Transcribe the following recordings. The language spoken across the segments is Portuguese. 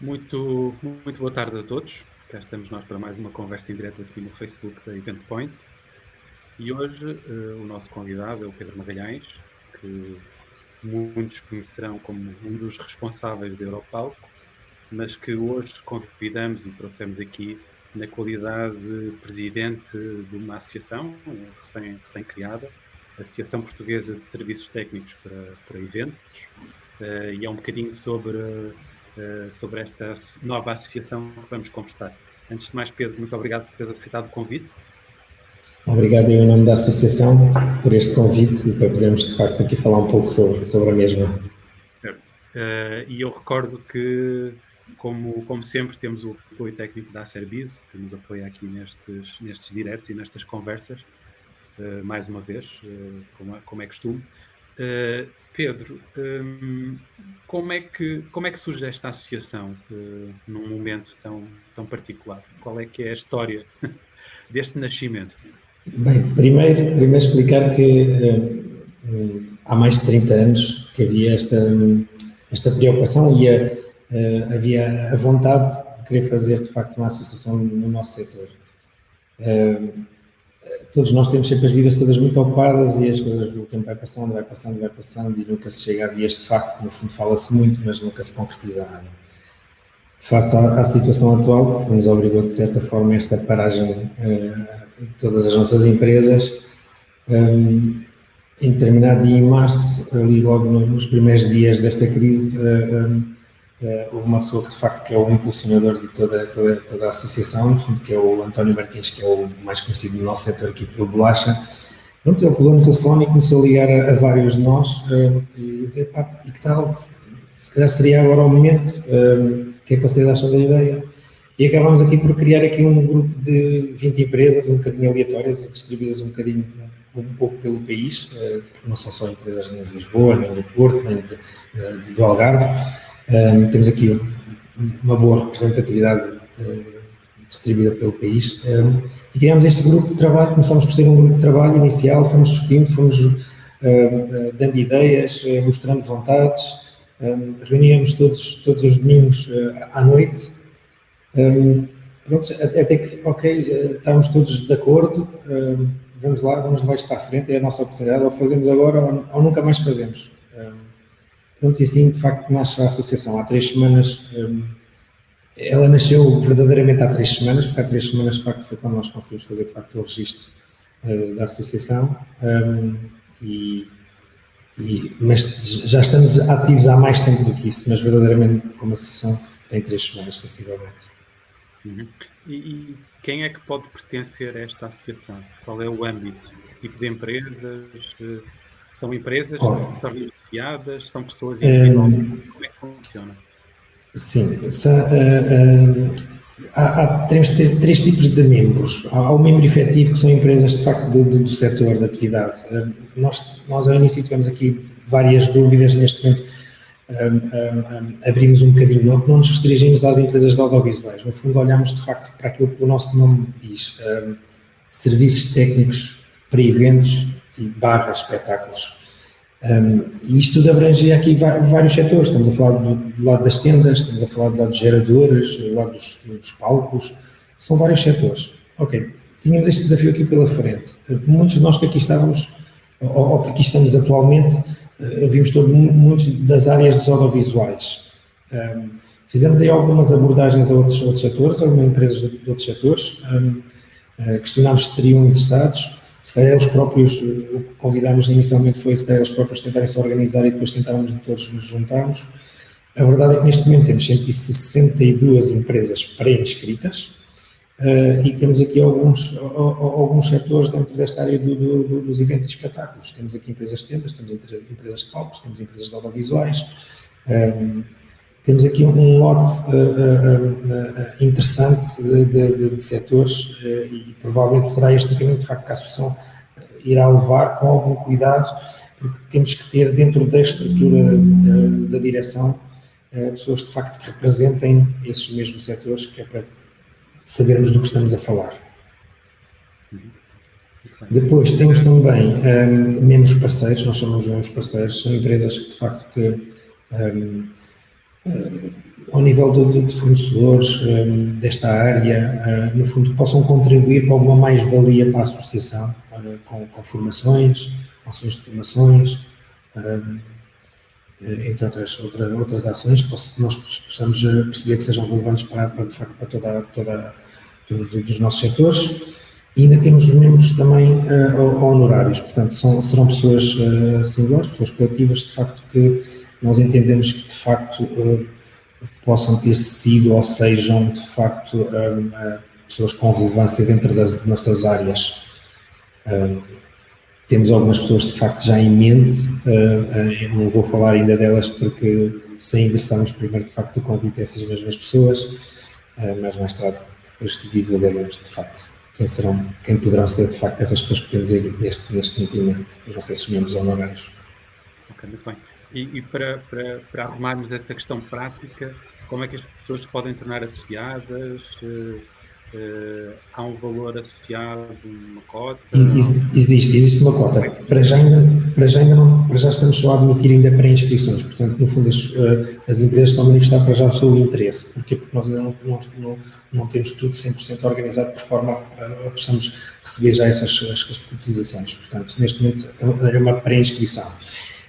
Muito boa tarde a todos. Cá estamos nós para mais uma conversa em direto aqui no Facebook da Event Point. E hoje o nosso convidado é o Pedro Magalhães, que muitos conhecerão como um dos responsáveis da Europalco, mas que hoje convidamos e trouxemos aqui na qualidade de presidente de uma associação recém-criada, a Associação Portuguesa de Serviços Técnicos para Eventos, e é um bocadinho sobre esta nova associação que vamos conversar. Antes de mais, Pedro, muito obrigado por teres aceitado o convite. Obrigado em nome da associação por este convite e para podermos de facto aqui falar um pouco sobre a mesma. Certo. E eu recordo que, como sempre, temos o apoio técnico da Acerbis, que nos apoia aqui nestes diretos e nestas conversas, mais uma vez, como é costume. Pedro, como é que surge esta associação num momento tão particular? Qual é que é a história deste nascimento? Bem, primeiro explicar que há mais de 30 anos que havia esta preocupação e havia a vontade de querer fazer de facto uma associação no nosso setor. Todos nós temos sempre as vidas todas muito ocupadas e as coisas, o tempo vai passando e nunca se chega a vias de facto, que no fundo fala-se muito, mas nunca se concretiza nada. Face à situação atual, que nos obrigou de certa forma esta paragem de todas as nossas empresas, em determinado dia em março, ali logo nos primeiros dias desta crise, houve uma pessoa que de facto que é o impulsionador de toda a associação, no fundo, que é o António Martins, que é o mais conhecido no nosso setor aqui por Bolacha. Pronto, ele pegou no telefone e começou a ligar a vários de nós e dizer, pá, e que tal, se calhar seria agora o momento, o que é que vocês acham da ideia? E acabámos aqui por criar aqui um grupo de 20 empresas, um bocadinho aleatórias, distribuídas um pouco pelo país, porque não são só empresas nem de Lisboa, nem do Porto, nem do Algarve. Temos aqui uma boa representatividade distribuída pelo país e criámos este grupo de trabalho. Começámos por ser um grupo de trabalho inicial, fomos discutindo, fomos dando ideias, mostrando vontades, reuníamos todos os domingos à noite, pronto, até que, ok, estávamos todos de acordo, vamos levar isto para a frente, é a nossa oportunidade, ou fazemos agora ou nunca mais fazemos. Pronto, e assim, de facto, nasce a associação. Há 3 semanas, ela nasceu verdadeiramente há 3 semanas, porque há 3 semanas, de facto, foi quando nós conseguimos fazer, de facto, o registro da associação, mas já estamos ativos há mais tempo do que isso, mas verdadeiramente, como associação, tem 3 semanas, sensivelmente. Uhum. E quem é que pode pertencer a esta associação? Qual é o âmbito? Que tipo de empresas? São empresas que se tornam associadas? São pessoas individualmente? Como é que funciona? Sim, há 3 tipos de membros. Há o membro efetivo, que são empresas de facto do setor da atividade. Nós ao início tivemos aqui várias dúvidas, neste momento abrimos um bocadinho, não nos restringimos às empresas de audiovisuais, no fundo olhamos de facto para aquilo que o nosso nome diz, serviços técnicos para eventos e / espetáculos. E isto tudo abrange aqui vários setores. Estamos a falar do lado das tendas, estamos a falar do lado dos geradores, do lado dos palcos, são vários setores. Ok, tínhamos este desafio aqui pela frente. Muitos de nós que aqui estávamos, ou que aqui estamos atualmente, vimos muitos das áreas dos audiovisuais. Fizemos aí algumas abordagens a outros setores, a empresas de outros setores, questionámos se estariam interessados. Se calhar eles próprios, o que convidámos inicialmente foi se calhar eles próprios tentarem se organizar e depois tentarmos todos nos juntarmos. A verdade é que neste momento temos 162 empresas pré-inscritas e temos aqui alguns setores dentro desta área dos eventos e espetáculos. Temos aqui empresas de tendas, temos empresas de palcos, temos empresas de audiovisuais. Temos aqui um lote interessante de setores e provavelmente será este o caminho de facto que a associação irá levar com algum cuidado, porque temos que ter dentro da estrutura da direção pessoas de facto que representem esses mesmos setores, que é para sabermos do que estamos a falar. Depois temos também membros parceiros, nós chamamos de membros parceiros, são empresas que de facto que ao nível de fornecedores desta área, no fundo, que possam contribuir para alguma mais-valia para a associação, com formações, ações de formações, entre outras ações que nós possamos perceber que sejam relevantes de facto, para todos os nossos setores. E ainda temos membros também honorários, portanto, serão pessoas singulares, pessoas coletivas, de facto, que nós entendemos que, de facto, possam ter sido ou sejam, de facto, pessoas com relevância dentro das nossas áreas. Temos algumas pessoas, de facto, já em mente, não vou falar ainda delas porque sem endereçarmos primeiro, de facto, o convite a essas mesmas pessoas, mas mais tarde depois divulgaremos, de facto, quem poderão ser, de facto, essas pessoas que temos aí neste momento em mente, para não ser esses membros honorários. Ok, muito bem. E para arrumarmos essa questão prática, como é que as pessoas se podem tornar associadas? Há um valor associado, uma cota? Existe uma cota. Para já estamos só a admitir ainda pré-inscrições, portanto, no fundo, as empresas estão a manifestar para já o seu interesse. Porquê? Porque nós ainda não temos tudo 100% organizado por forma a possamos receber já essas cotizações. Portanto, neste momento é uma pré-inscrição.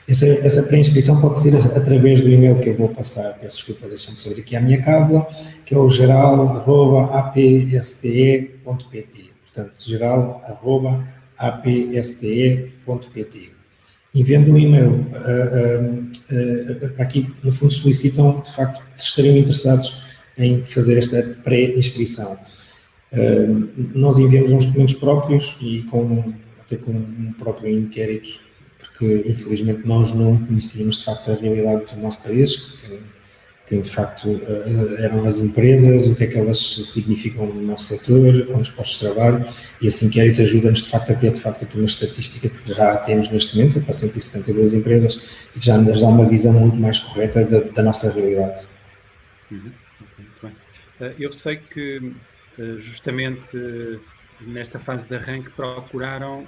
Essa pré-inscrição pode ser através do e-mail que eu vou passar, peço desculpa, deixa-me saber aqui a minha cábula, que é o geral@apste.pt, portanto, geral@apste.pt. Enviando um e-mail aqui, no fundo, solicitam, de facto, que estariam interessados em fazer esta pré-inscrição. Nós enviamos uns documentos próprios e até com um próprio inquérito, porque infelizmente nós não conhecíamos de facto a realidade do nosso país, que de facto eram as empresas, o que é que elas significam no nosso setor, quantos postos de trabalho, e esse inquérito ajuda-nos de facto a ter de facto aqui uma estatística que já temos neste momento para 162 empresas e que já nos dá uma visão muito mais correta da nossa realidade. Muito bem. Eu sei que justamente nesta fase de arranque procuraram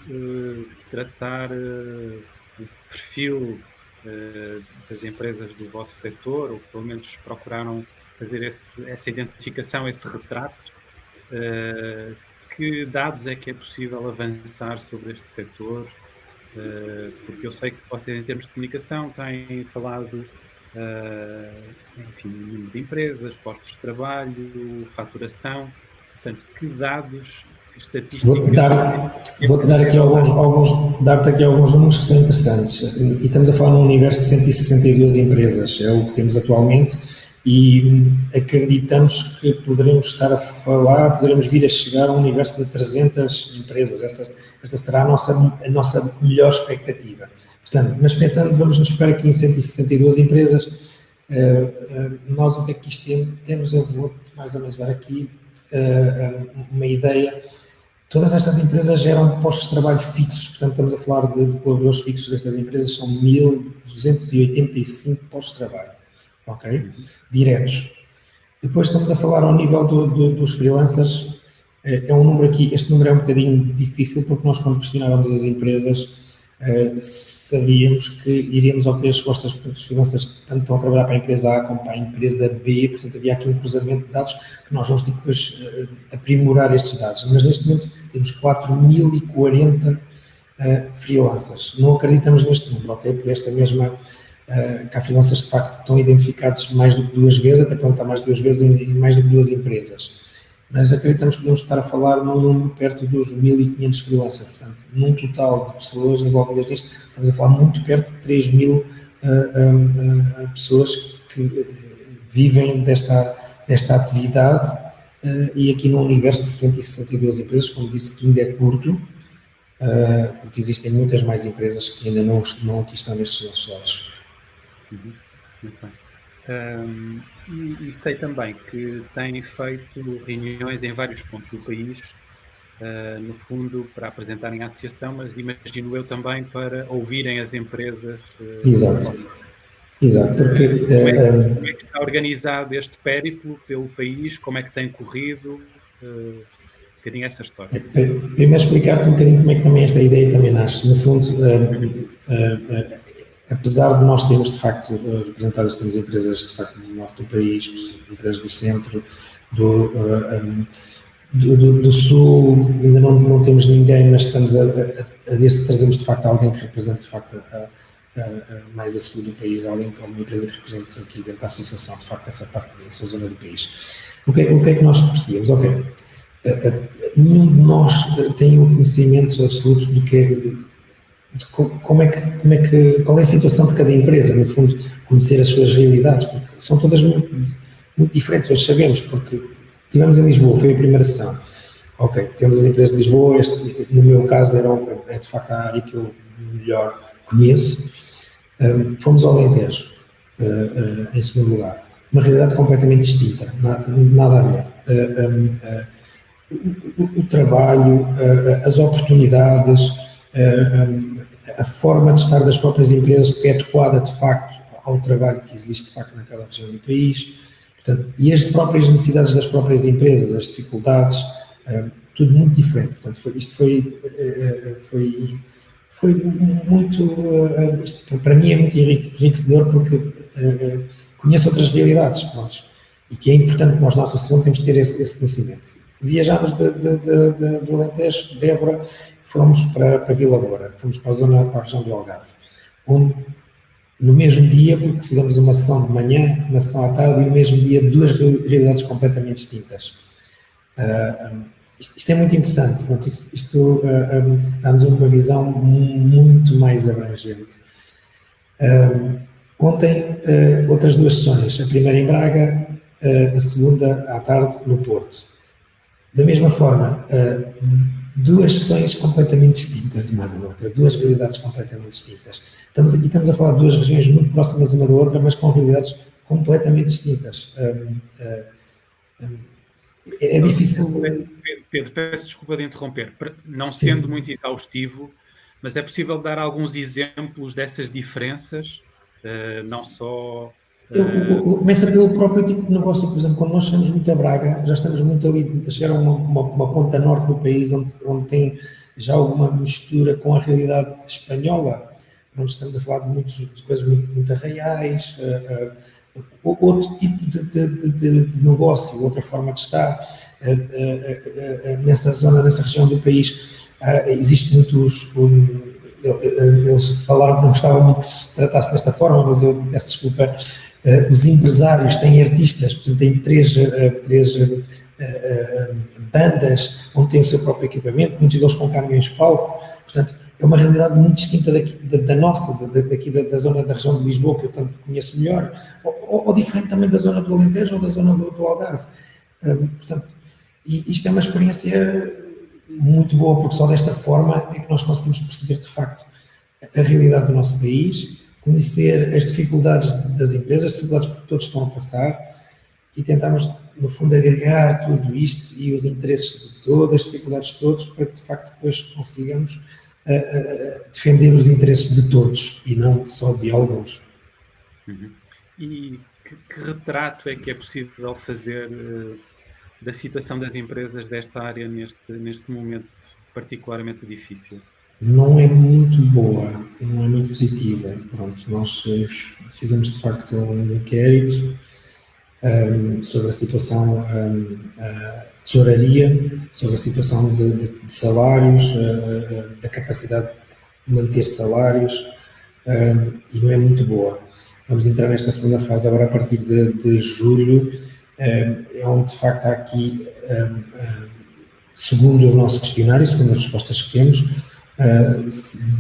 traçar o perfil das empresas do vosso setor, ou pelo menos procuraram fazer essa identificação, esse retrato. Que dados é que é possível avançar sobre este setor? Porque eu sei que vocês, em termos de comunicação, têm falado, enfim, número de empresas, postos de trabalho, faturação. Portanto, que dados estatísticos... Vou-te dar aqui dar-te aqui alguns números que são interessantes. E estamos a falar num universo de 162 empresas, é o que temos atualmente, e acreditamos que poderemos vir a chegar a um universo de 300 empresas. Esta será a nossa melhor expectativa. Portanto, mas pensando, vamos nos focar aqui em 162 empresas, nós o que é que isto temos? Eu vou-te mais ou menos dar aqui uma ideia. Todas estas empresas geram postos de trabalho fixos, portanto estamos a falar de colaboradores fixos destas empresas, são 1.285 postos de trabalho, ok? Diretos. Depois estamos a falar ao nível dos freelancers, é um número aqui, este número é um bocadinho difícil porque nós quando questionávamos as empresas sabíamos que iríamos obter as respostas, portanto os freelancers tanto estão a trabalhar para a empresa A como para a empresa B, portanto havia aqui um cruzamento de dados que nós vamos ter que depois aprimorar estes dados, mas neste momento temos 4.040 freelancers, não acreditamos neste número, ok? Por esta mesma, que há freelancers de facto que estão identificados mais do que 2 vezes, até perguntar mais de 2 vezes em mais do que 2 empresas. Mas acreditamos que podemos estar a falar num número perto dos 1.500 freelancers, portanto, num total de pessoas envolvidas nisto, estamos a falar muito perto de 3.000 pessoas que vivem desta atividade e aqui num universo de 162 empresas, como disse, que ainda é curto, porque existem muitas mais empresas que ainda não aqui estão nestes nossos dados. Muito bem. E sei também que têm feito reuniões em vários pontos do país, no fundo, para apresentarem a associação, mas imagino eu também para ouvirem as empresas. Exato, porque... Como é que está organizado este périplo pelo país? Como é que tem corrido? Um bocadinho essa história. Primeiro explicar-te um bocadinho como é que também esta ideia também nasce. No fundo, apesar de nós termos, de facto, representadas, temos empresas, de facto, do norte do país, empresas do centro, do sul, ainda não temos ninguém, mas estamos a ver se trazemos, de facto, alguém que represente, de facto, mais a sul do país, alguma empresa que represente aqui dentro da associação, de facto, essa parte, essa zona do país. O que é que nós percebemos? Ok, nenhum de nós tem o conhecimento absoluto do que qual é a situação de cada empresa, no fundo, conhecer as suas realidades, porque são todas muito diferentes, hoje sabemos, porque estivemos em Lisboa, foi a primeira sessão, ok, temos as empresas de Lisboa, no meu caso é de facto a área que eu melhor conheço, fomos ao Alentejo, em segundo lugar, uma realidade completamente distinta, nada a ver, o trabalho, as oportunidades, a forma de estar das próprias empresas que é adequada, de facto, ao trabalho que existe, de facto, naquela região do país. Portanto, e as próprias necessidades das próprias empresas, as dificuldades, tudo muito diferente. Portanto, isto foi muito, isto para mim é muito enriquecedor porque conheço outras realidades, pronto, e que é importante que nós na associação temos de ter esse conhecimento. Viajámos do Alentejo, de Évora, fomos para Vila Moura, fomos para a região do Algarve, onde no mesmo dia, porque fizemos uma sessão de manhã, uma sessão à tarde, e no mesmo dia duas realidades completamente distintas. Isto é muito interessante, isto dá-nos uma visão muito mais abrangente. Ontem, outras duas sessões, a primeira em Braga, a segunda à tarde no Porto. Da mesma forma, duas sessões completamente distintas uma da outra, duas realidades completamente distintas. Estamos a falar de duas regiões muito próximas uma da outra, mas com realidades completamente distintas. É difícil... Pedro, peço desculpa de interromper, não sendo muito exaustivo, mas é possível dar alguns exemplos dessas diferenças, não só... Começa pelo próprio tipo de negócio, por exemplo, quando nós chegamos muito a Braga, já estamos muito ali a chegar a uma ponta norte do país, onde tem já alguma mistura com a realidade espanhola, onde estamos a falar de coisas muito arraiais, outro tipo de negócio, outra forma de estar. Nessa zona, nessa região do país, existe muitos... Eles falaram que não gostavam muito que se tratasse desta forma, mas eu peço desculpa. Os empresários têm artistas, portanto, têm três bandas onde têm o seu próprio equipamento, muitos deles com caminhões de palco, portanto, é uma realidade muito distinta da nossa, daqui da zona da região de Lisboa, que eu tanto conheço melhor, ou diferente também da zona do Alentejo ou da zona do Algarve. Portanto, e isto é uma experiência muito boa, porque só desta forma é que nós conseguimos perceber, de facto, a realidade do nosso país, conhecer as dificuldades das empresas, as dificuldades que todos estão a passar e tentarmos, no fundo, agregar tudo isto e os interesses de todas, as dificuldades de todos, para que, de facto, depois consigamos defender os interesses de todos e não só de alguns. Uhum. E que retrato é que é possível fazer da situação das empresas desta área neste momento particularmente difícil? Não é muito boa, não é muito positiva. Pronto, nós fizemos de facto um inquérito sobre a situação de tesouraria, sobre a situação de salários, da capacidade de manter salários, e não é muito boa. Vamos entrar nesta segunda fase agora a partir de julho, onde de facto há aqui, segundo os nossos questionários, segundo as respostas que temos,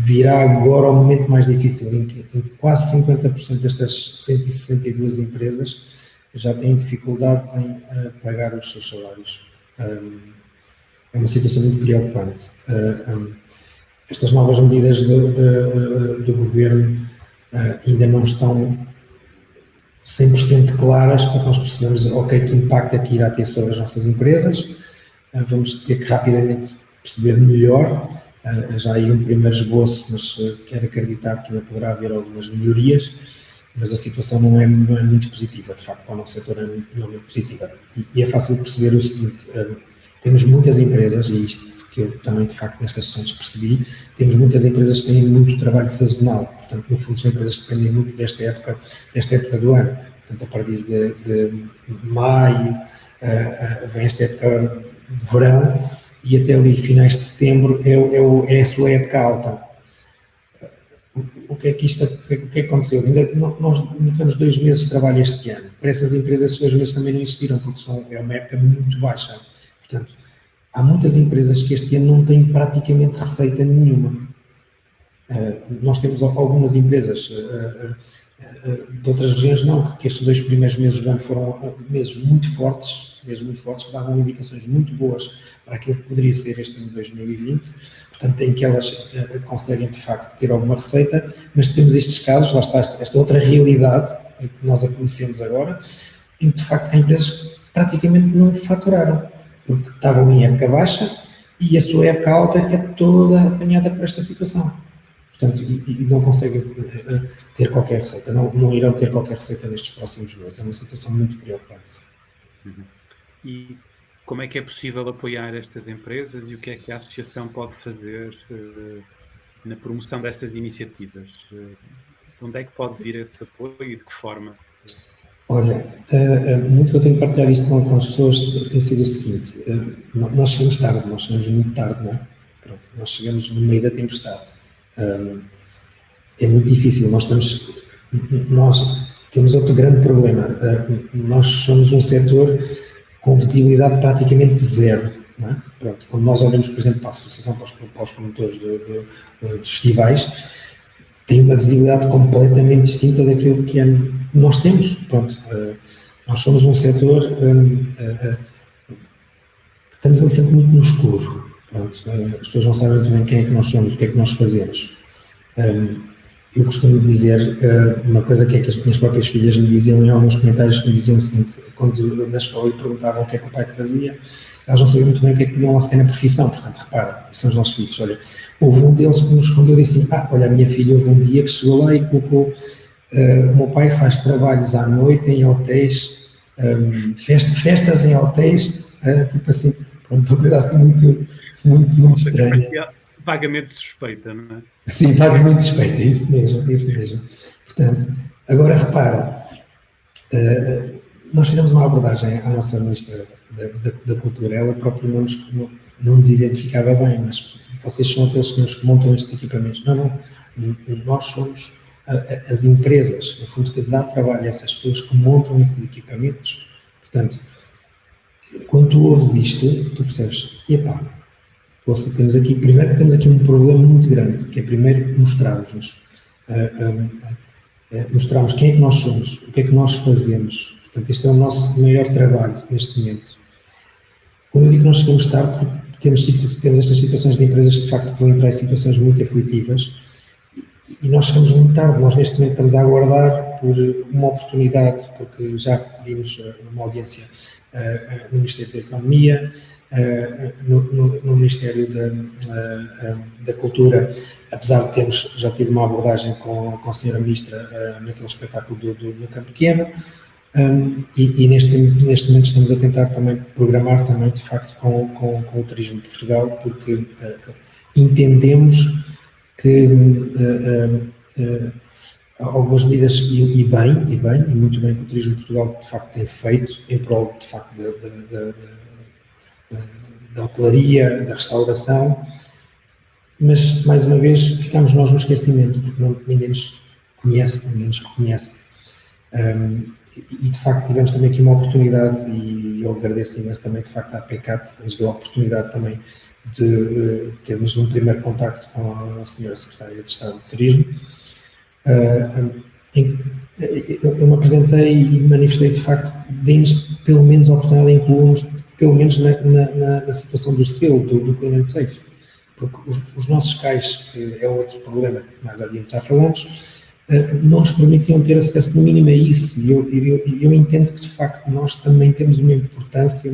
virá agora o momento mais difícil, em que quase 50% destas 162 empresas já têm dificuldades em pagar os seus salários. É uma situação muito preocupante. Estas novas medidas do governo ainda não estão 100% claras para nós percebermos, ok, que impacto é que irá ter sobre as nossas empresas. Vamos ter que rapidamente perceber melhor. Já há aí um primeiro esboço, mas quero acreditar que ainda poderá haver algumas melhorias, mas a situação não é muito positiva, de facto, para o nosso setor não é muito positiva. E é fácil perceber o seguinte, temos muitas empresas, e isto que eu também, de facto, nestas sessões percebi, temos muitas empresas que têm muito trabalho sazonal, portanto, no fundo, são empresas que dependem muito desta época do ano. Portanto, a partir de maio, vem esta época de verão, e até ali, finais de setembro, é a sua época alta. O que é que aconteceu? Nós ainda tivemos 2 meses de trabalho este ano. Para essas empresas, esses 2 meses também não existiram, porque é uma época muito baixa. Portanto, há muitas empresas que este ano não têm praticamente receita nenhuma. Nós temos algumas empresas de outras regiões, não, que estes 2 primeiros meses do ano foram meses muito fortes, que davam indicações muito boas para aquilo que poderia ser este ano de 2020, portanto, em que elas conseguem, de facto, ter alguma receita, mas temos estes casos, lá está esta outra realidade, que nós a conhecemos agora, em que, de facto, há empresas que praticamente não faturaram, porque estavam em época baixa e a sua época alta é toda apanhada por esta situação. Portanto, e não conseguem ter qualquer receita, não irão ter qualquer receita nestes próximos meses. É uma situação muito preocupante. Uhum. E como é que é possível apoiar estas empresas e o que é que a associação pode fazer na promoção destas iniciativas? De onde é que pode vir esse apoio e de que forma? Olha, muito que eu tenho que partilhar isto com as pessoas tem sido o seguinte, nós chegamos muito tarde, não é? Pronto, nós chegamos no meio da tempestade. É muito difícil, nós temos outro grande problema, nós somos um setor com visibilidade praticamente zero, não é? Pronto, quando nós olhamos, por exemplo, para a Associação para os promotores dos festivais, tem uma visibilidade completamente distinta daquilo que nós temos. Pronto, nós somos um setor que estamos ali sempre muito no escuro. Pronto, as pessoas não sabem muito bem quem é que nós somos, o que é que nós fazemos. Eu costumo dizer uma coisa que é que as minhas próprias filhas me diziam em alguns comentários, que me diziam o seguinte: quando na escola lhe perguntavam o que é que o pai fazia, elas não sabiam muito bem o que é que podiam lá sequer na profissão. Portanto, repara, são os nossos filhos. Olha, houve um deles que nos respondeu e disse assim: olha, a minha filha houve um dia que chegou lá e colocou, o meu pai faz trabalhos à noite em hotéis, festas em hotéis, tipo assim, pronto, uma coisa assim muito estranha. Vagamente suspeita, não é? Sim, vagamente suspeita, isso mesmo. Portanto, agora repara, nós fizemos uma abordagem à nossa Ministra da Cultura, ela própria não nos identificava bem, mas vocês são aqueles senhores que montam estes equipamentos. Não, nós somos as empresas, no fundo, que dá trabalho a essas pessoas que montam esses equipamentos. Portanto, quando tu ouves isto, tu percebes, epá, temos aqui um problema muito grande, que é primeiro mostrarmos quem é que nós somos, o que é que nós fazemos. Portanto, este é o nosso maior trabalho neste momento. Quando eu digo que nós chegamos tarde, porque temos estas situações de empresas de facto que vão entrar em situações muito aflitivas e nós chegamos muito tarde. Nós neste momento estamos a aguardar por uma oportunidade, porque já pedimos uma audiência no Ministério da Economia, no Ministério da Cultura, apesar de termos já tido uma abordagem com a senhora Ministra naquele espetáculo do Campo Pequeno, e neste momento estamos a tentar também programar também de facto com o Turismo de Portugal, porque entendemos que algumas medidas e muito bem que o Turismo de Portugal de facto tem feito em prol de facto da hotelaria, da restauração, mas mais uma vez ficamos nós no esquecimento, porque ninguém nos conhece, ninguém nos reconhece. E de facto tivemos também aqui uma oportunidade, e eu agradeço imenso também de facto à PECAT, que nos deu a oportunidade também de termos um primeiro contacto com a senhora Secretária de Estado de Turismo. Eu me apresentei e manifestei de facto, deem-nos pelo menos a oportunidade de incluirmos, pelo menos na situação do selo, do Climate Safe, porque os nossos cais, que é outro problema que mais adiante já falamos, não nos permitiam ter acesso no mínimo a isso, e eu entendo que de facto nós também temos uma importância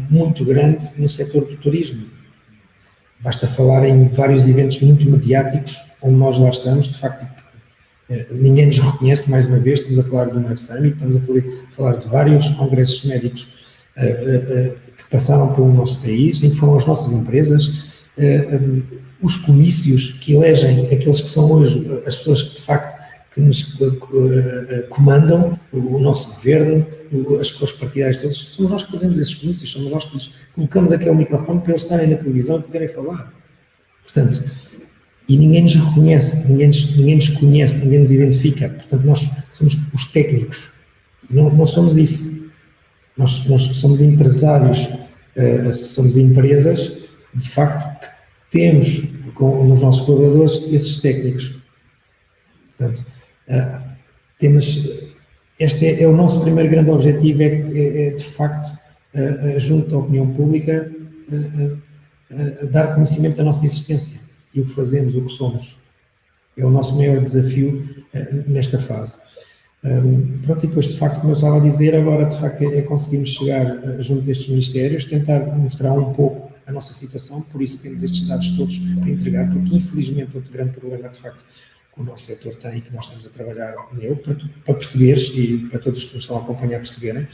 muito grande no setor do turismo. Basta falar em vários eventos muito mediáticos onde nós lá estamos, de facto, ninguém nos reconhece, mais uma vez, estamos a falar do Mar Summit, estamos a falar de vários congressos médicos que passaram pelo nosso país, em que foram as nossas empresas, os comícios que elegem aqueles que são hoje as pessoas que de facto que nos comandam, o nosso governo, as cores partidárias todas, somos nós que fazemos esses comícios, somos nós que lhes colocamos aquele microfone para eles estarem na televisão e poderem falar. Portanto, e ninguém nos reconhece, ninguém nos conhece, ninguém nos identifica. Portanto, nós somos os técnicos. E não somos isso. Nós somos empresários, somos empresas, de facto, que temos nos nossos colaboradores esses técnicos. Portanto, este é o nosso primeiro grande objetivo, é de facto, junto à opinião pública, dar conhecimento da nossa existência e o que fazemos, o que somos. É o nosso maior desafio nesta fase. Pronto, e depois, de facto, como eu estava a dizer, agora, de facto, é conseguirmos chegar junto destes ministérios, tentar mostrar um pouco a nossa situação, por isso temos estes dados todos para entregar, porque, infelizmente, outro grande problema, de facto, que o nosso setor tem e que nós estamos a trabalhar nele, para perceberes e para todos que nos estão a acompanhar perceberem,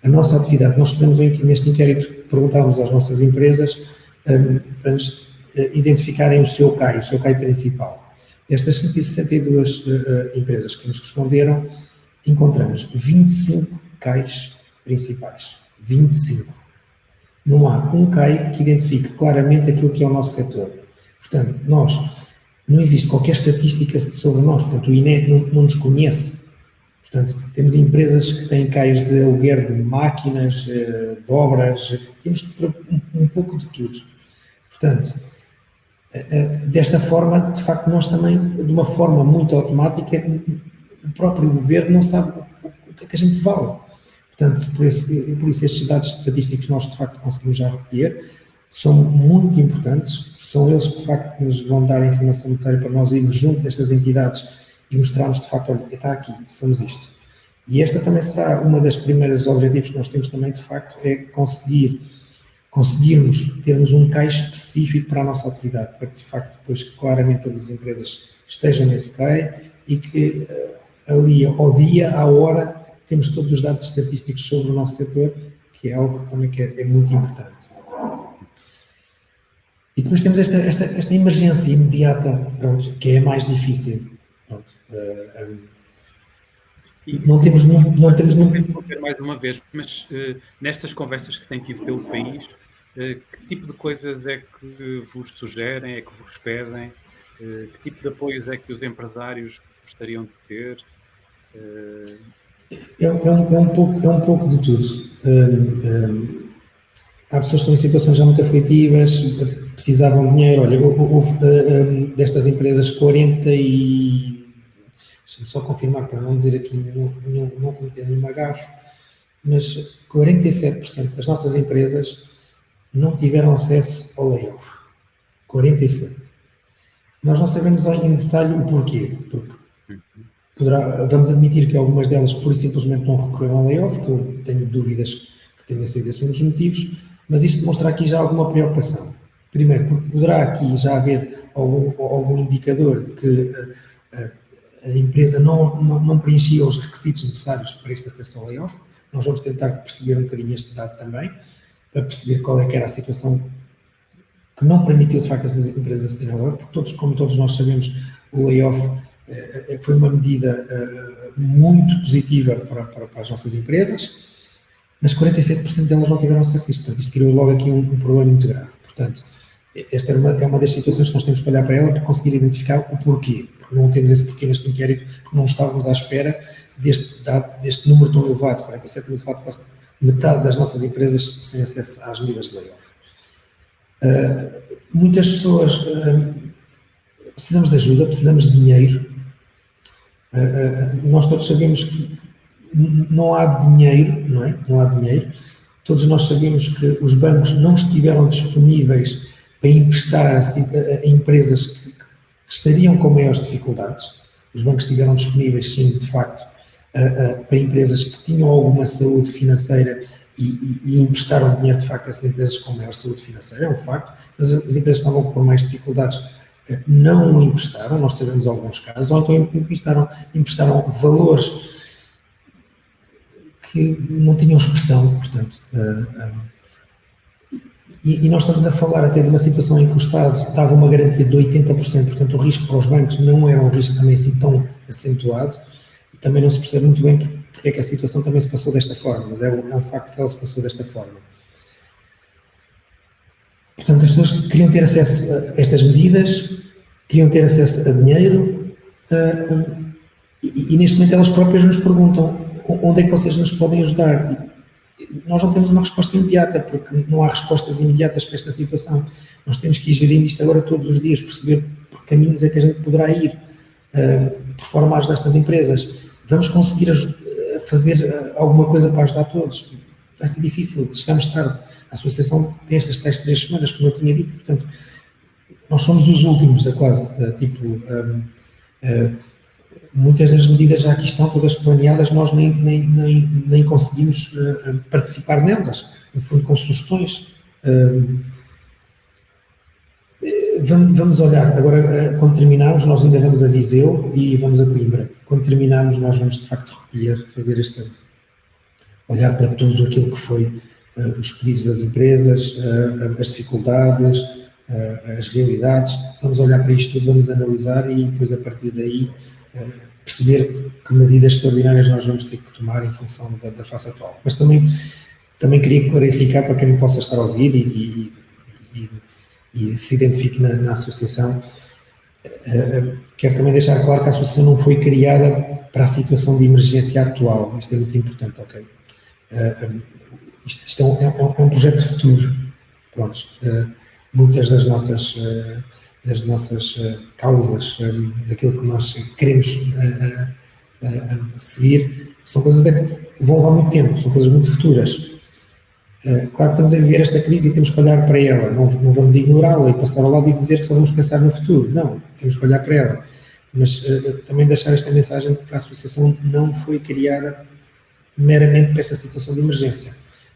a nossa atividade, nós fizemos neste inquérito, perguntávamos às nossas empresas para nos identificarem o seu CAI principal. Destas 162 empresas que nos responderam, encontramos 25 CAIs principais. 25. Não há um CAI que identifique claramente aquilo que é o nosso setor. Portanto, não existe qualquer estatística sobre nós, portanto, o INE não nos conhece. Portanto, temos empresas que têm CAIs de aluguer de máquinas, de obras, temos um pouco de tudo. Portanto, desta forma, de facto, nós também, de uma forma muito automática, o próprio governo não sabe o que é que a gente vale. Portanto, por isso estes dados estatísticos nós, de facto, conseguimos já recolher, são muito importantes, são eles que, de facto, nos vão dar a informação necessária para nós irmos junto destas entidades e mostrarmos, de facto, olha, está aqui, somos isto. E esta também será uma das primeiras objetivos que nós temos também, de facto, é conseguirmos termos um CAI específico para a nossa atividade, para que, de facto, depois claramente todas as empresas estejam nesse CAI e que ali, ao dia, à hora, temos todos os dados estatísticos sobre o nosso setor, que é algo também que é muito importante. E depois temos esta emergência imediata, pronto, que é a mais difícil. Pronto, não temos mais uma vez, mas nestas conversas que têm tido pelo país, que tipo de coisas é que vos sugerem, é que vos pedem? Que tipo de apoios é que os empresários gostariam de ter? É um pouco de tudo. Há pessoas que estão em situações já muito aflitivas, precisavam de dinheiro. Olha, houve destas empresas 40 e... Deixa-me só confirmar para não dizer aqui, não cometer nenhuma gafe, mas 47% das nossas empresas não tiveram acesso ao layoff. 47%. Nós não sabemos em detalhe o porquê, porque vamos admitir que algumas delas pura e simplesmente não recorreram ao layoff, que eu tenho dúvidas que tenha sido esse um dos motivos, mas isto demonstra aqui já alguma preocupação. Primeiro, porque poderá aqui já haver algum indicador de que a empresa não preenchia os requisitos necessários para este acesso ao layoff. Nós vamos tentar perceber um bocadinho este dado também, para perceber qual é que era a situação que não permitiu, de facto, essas empresas acederem ao layoff, porque como todos nós sabemos, o layoff foi uma medida muito positiva para as nossas empresas, mas 47% delas não tiveram acesso a isto. Portanto, isto criou logo aqui um problema muito grave. Portanto, esta é uma das situações que nós temos que olhar para ela para conseguir identificar o porquê. Porque não temos esse porquê neste inquérito, porque não estávamos à espera deste número tão elevado. 47, estamos a falar de quase metade das nossas empresas sem acesso às medidas de layoff. Muitas pessoas precisamos de ajuda, precisamos de dinheiro. Nós todos sabemos que não há dinheiro, não é? Não há dinheiro. Todos nós sabemos que os bancos não estiveram disponíveis para emprestar a empresas que estariam com maiores dificuldades. Os bancos estiveram disponíveis, sim, de facto, para empresas que tinham alguma saúde financeira e emprestaram dinheiro, de facto, a essas empresas com maior saúde financeira, é um facto, mas as empresas que estavam com mais dificuldades não emprestaram, nós sabemos alguns casos, ou então emprestaram valores que não tinham expressão, portanto, e nós estamos a falar até de uma situação em que o Estado dava uma garantia de 80%, portanto o risco para os bancos não era um risco também assim tão acentuado, e também não se percebe muito bem porque é que a situação também se passou desta forma, mas é um facto que ela se passou desta forma. Portanto, as pessoas queriam ter acesso a estas medidas, queriam ter acesso a dinheiro, e neste momento elas próprias nos perguntam onde é que vocês nos podem ajudar. Nós não temos uma resposta imediata, porque não há respostas imediatas para esta situação. Nós temos que ir gerindo isto agora todos os dias, perceber por que caminhos é que a gente poderá ir, por forma a ajudar estas empresas. Vamos conseguir fazer alguma coisa para ajudar todos? Vai ser difícil, chegamos tarde. A associação tem estas tais 3 semanas, como eu tinha dito, portanto, nós somos os últimos a quase, muitas das medidas já aqui estão todas planeadas, nós nem conseguimos participar nelas, no fundo com sugestões. Vamos olhar, agora quando terminarmos, nós ainda vamos a Viseu e vamos a Coimbra. Quando terminarmos, nós vamos de facto recolher, fazer olhar para tudo aquilo que foi os pedidos das empresas, as dificuldades, as realidades, vamos olhar para isto tudo, vamos analisar e depois a partir daí perceber que medidas extraordinárias nós vamos ter que tomar em função da fase atual. Mas também queria clarificar para quem me possa estar a ouvir e se identifique na associação, quero também deixar claro que a associação não foi criada para a situação de emergência atual, isto é muito importante, ok? Isto é um projeto de futuro, pronto. Muitas das nossas causas, daquilo que nós queremos seguir, são coisas que vão levar muito tempo, são coisas muito futuras. Claro que estamos a viver esta crise e temos que olhar para ela, não vamos ignorá-la e passar ao lado e dizer que só vamos pensar no futuro, não, temos que olhar para ela. Mas também deixar esta mensagem de que a associação não foi criada meramente para esta situação de emergência.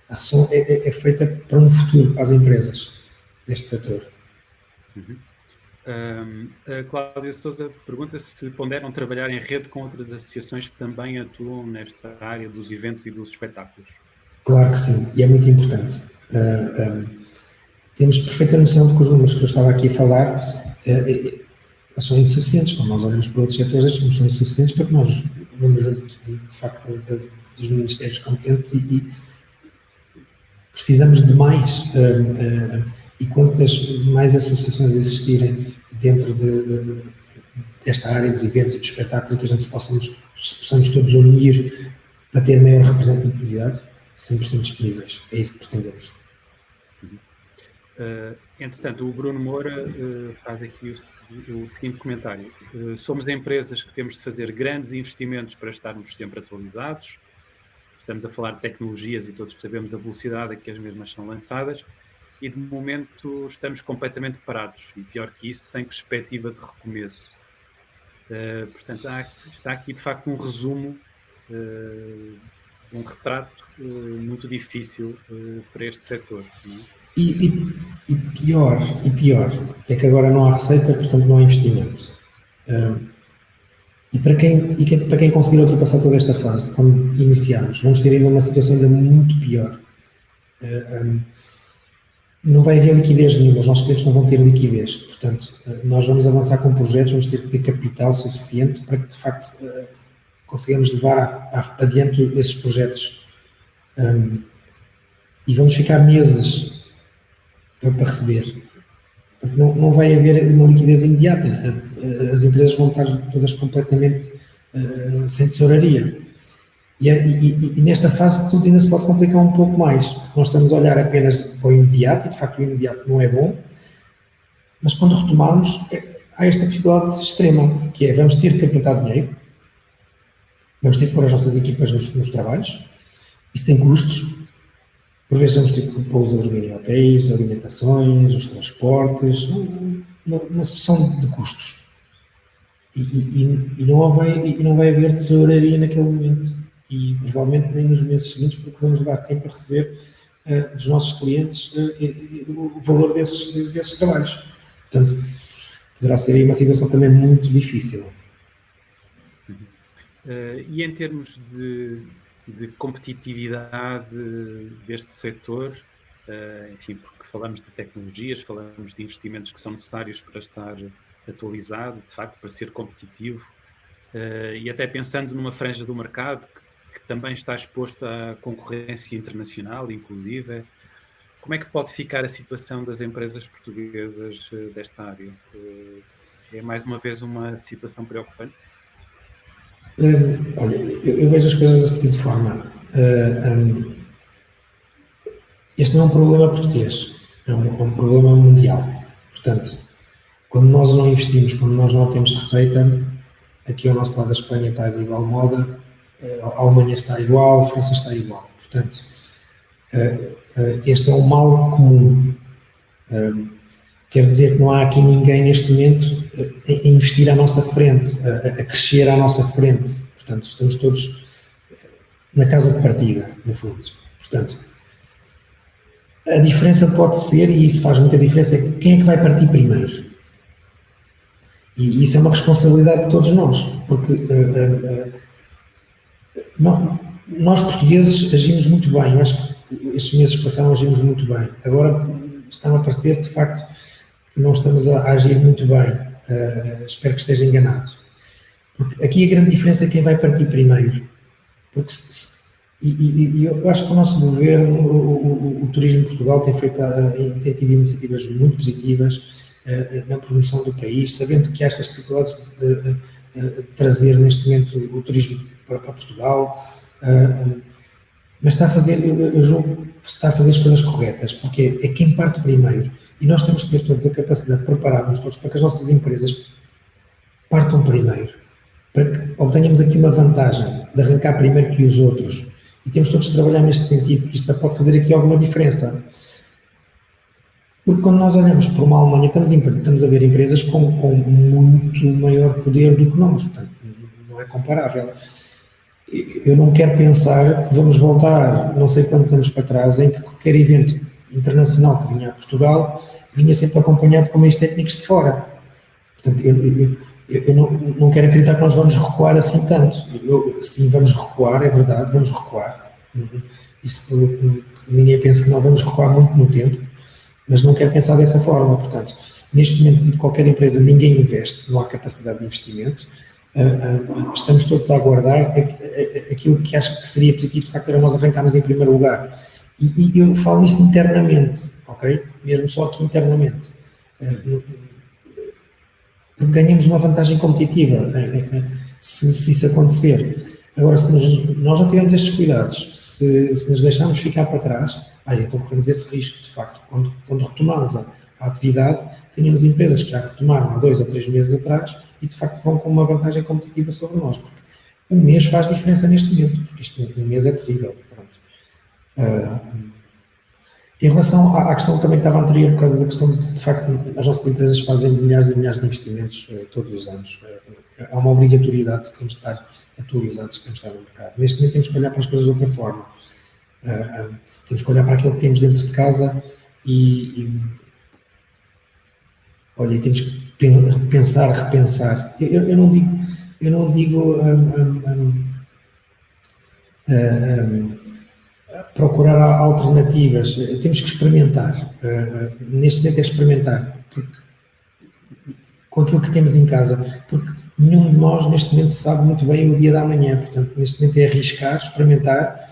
A associação é feita para um futuro, para as empresas neste setor. A Cláudia Sousa pergunta se ponderam trabalhar em rede com outras associações que também atuam nesta área dos eventos e dos espetáculos. Claro que sim, e é muito importante. Temos perfeita noção de que os números que eu estava aqui a falar são insuficientes. Quando nós olhamos para outros setores, estes números são insuficientes porque nós vamos, de facto, dos ministérios competentes e precisamos de mais. E quantas mais associações existirem dentro desta área dos eventos e dos espetáculos, e que a gente se possamos todos unir para ter maior representatividade, 100% disponíveis. É isso que pretendemos. Entretanto, o Bruno Moura faz aqui o seguinte comentário. Somos empresas que temos de fazer grandes investimentos para estarmos sempre atualizados. Estamos a falar de tecnologias e todos sabemos a velocidade a que as mesmas são lançadas e, de momento, estamos completamente parados e, pior que isso, sem perspectiva de recomeço. Portanto, está aqui, de facto, um resumo de um retrato muito difícil para este setor. Não é? E pior é que agora não há receita, portanto não há investimento. E para quem conseguir ultrapassar toda esta fase, quando iniciarmos, vamos ter ainda uma situação ainda muito pior. Não vai haver liquidez nenhuma, os nossos clientes não vão ter liquidez. Portanto, nós vamos avançar com projetos, vamos ter que ter capital suficiente para que, de facto, consigamos levar adiante esses projetos. E vamos ficar meses para receber. Porque não vai haver uma liquidez imediata. As empresas vão estar todas completamente sem tesouraria. E nesta fase tudo ainda se pode complicar um pouco mais, porque nós estamos a olhar apenas para o imediato, e de facto o imediato não é bom, mas quando retomarmos, há esta dificuldade extrema, que é, vamos ter que atentar dinheiro, vamos ter que pôr as nossas equipas nos trabalhos, isso tem custos, por vezes vamos ter que pô-los a dormir em hotéis, alimentações, os transportes, uma sucessão de custos. E não vai haver tesouraria naquele momento. E provavelmente nem nos meses seguintes, porque vamos levar tempo a receber dos nossos clientes o valor desses trabalhos. Portanto, poderá ser aí uma situação também muito difícil. E em termos de de competitividade deste setor, enfim, porque falamos de tecnologias, falamos de investimentos que são necessários para estar atualizado, de facto, para ser competitivo, e até pensando numa franja do mercado que também está exposta à concorrência internacional, inclusive. Como é que pode ficar a situação das empresas portuguesas desta área? É mais uma vez uma situação preocupante? Olha, eu vejo as coisas da seguinte forma. Este não é um problema português, é um problema mundial. Portanto, quando nós não investimos, quando nós não temos receita, aqui ao nosso lado da Espanha está de igual moda, a Alemanha está igual, a França está igual. Portanto, este é um mal comum. Quer dizer que não há aqui ninguém neste momento a investir à nossa frente, a crescer à nossa frente. Portanto, estamos todos na casa de partida, no fundo. Portanto, a diferença pode ser, e isso faz muita diferença, é quem é que vai partir primeiro. E isso é uma responsabilidade de todos nós, porque nós portugueses agimos muito bem. Eu acho que estes meses que passaram agimos muito bem. Agora estão a parecer, de facto, que não estamos a agir muito bem. Espero que esteja enganado. Porque aqui a grande diferença é quem vai partir primeiro. Porque eu acho que o nosso governo, o Turismo de Portugal tem tido iniciativas muito positivas na promoção do país, sabendo que há estas dificuldades de trazer neste momento o turismo para Portugal, mas está a fazer, eu julgo que está a fazer as coisas corretas, porque é quem parte primeiro, e nós temos que ter todos a capacidade de preparar-nos todos para que as nossas empresas partam primeiro, para que obtenhamos aqui uma vantagem de arrancar primeiro que os outros, e temos todos de trabalhar neste sentido, porque isto pode fazer aqui alguma diferença. Porque quando nós olhamos para uma Alemanha, estamos a ver empresas com muito maior poder do que nós, portanto, não é comparável. Eu não quero pensar que vamos voltar não sei quantos anos para trás em que qualquer evento internacional que vinha a Portugal vinha sempre acompanhado com meios técnicos de fora. Portanto, eu não quero acreditar que nós vamos recuar assim tanto. Sim, vamos recuar, é verdade, vamos recuar. Isso, ninguém pensa que não vamos recuar muito no tempo, mas não quero pensar dessa forma. Portanto, neste momento, qualquer empresa, ninguém investe, não há capacidade de investimento. Estamos todos a aguardar aquilo que acho que seria positivo, de facto, era nós arrancarmos em primeiro lugar. E eu falo nisto internamente, ok? Mesmo só aqui internamente. Porque ganhamos uma vantagem competitiva se isso acontecer. Agora, se nós não tivermos estes cuidados, se nos deixarmos ficar para trás, então corremos esse risco, de facto, quando retomarmos a atividade, tenhamos empresas que já retomaram há 2 ou 3 meses atrás e, de facto, vão com uma vantagem competitiva sobre nós, porque um mês faz diferença neste momento, porque isto, um mês é terrível. Em relação à questão que também estava anterior, por causa da questão de facto, as nossas empresas fazem milhares e milhares de investimentos todos os anos. É uma obrigatoriedade se queremos estar atualizados, se queremos estar no mercado. Neste momento temos que olhar para as coisas de outra forma. Temos que olhar para aquilo que temos dentro de casa olha, temos que pensar, repensar. Eu não digo procurar alternativas. Temos que experimentar. Neste momento é experimentar, porque com aquilo que temos em casa, porque nenhum de nós neste momento sabe muito bem o dia da manhã. Portanto, neste momento é arriscar, experimentar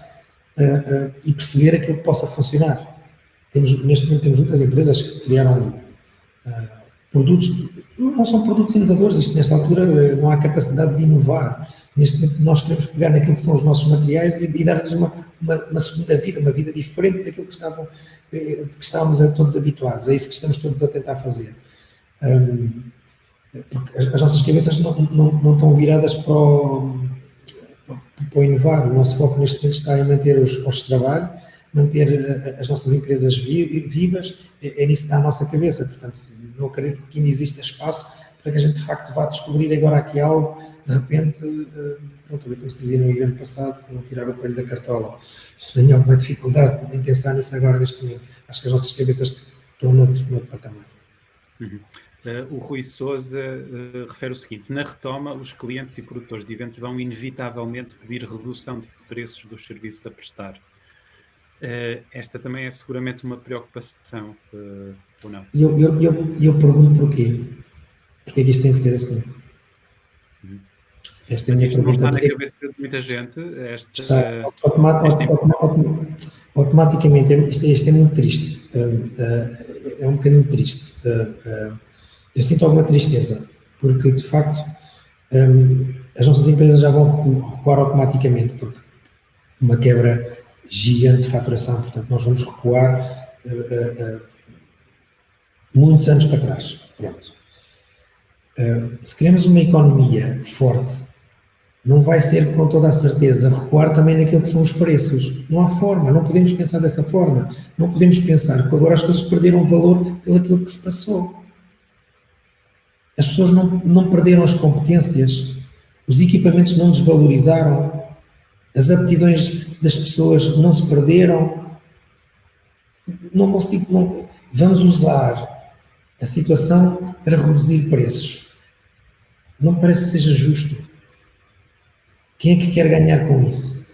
e perceber aquilo que possa funcionar. Neste momento temos muitas empresas que criaram produtos, não são produtos inovadores, isto nesta altura não há capacidade de inovar. Neste momento nós queremos pegar naquilo que são os nossos materiais e dar-lhes uma segunda vida, uma vida diferente daquilo que estávamos todos habituados. É isso que estamos todos a tentar fazer. Porque as nossas cabeças não estão viradas para o inovar. O nosso foco neste momento está em manter os postos de trabalho, manter as nossas empresas vivas, é nisso que está a nossa cabeça. Portanto, não acredito que ainda exista espaço para que a gente de facto vá descobrir agora aqui algo, de repente, pronto, como se dizia no evento passado, não tirar o coelho da cartola. Tenho alguma dificuldade em pensar nisso agora, neste momento. Acho que as nossas cabeças estão noutro patamar. O Rui Sousa refere o seguinte: na retoma, os clientes e produtores de eventos vão inevitavelmente pedir redução de preços dos serviços a prestar. Esta também é seguramente uma preocupação, ou não? Eu pergunto porquê. Porquê é que isto tem que ser assim? Esta é a minha Isto não pergunta. está na cabeça de muita gente. Está automaticamente, isto é muito triste. É um bocadinho triste. Eu sinto alguma tristeza, porque de facto as nossas empresas já vão recuar automaticamente, porque uma quebra gigante de faturação, portanto nós vamos recuar muitos anos para trás. Pronto. Se queremos uma economia forte, não vai ser com toda a certeza recuar também naquilo que são os preços. Não há forma, não podemos pensar dessa forma. Não podemos pensar que agora as coisas perderam valor pelo aquilo que se passou. As pessoas não perderam as competências, os equipamentos não desvalorizaram, as aptidões das pessoas não se perderam. Não consigo. Vamos usar a situação para reduzir preços. Não me parece que seja justo. Quem é que quer ganhar com isso?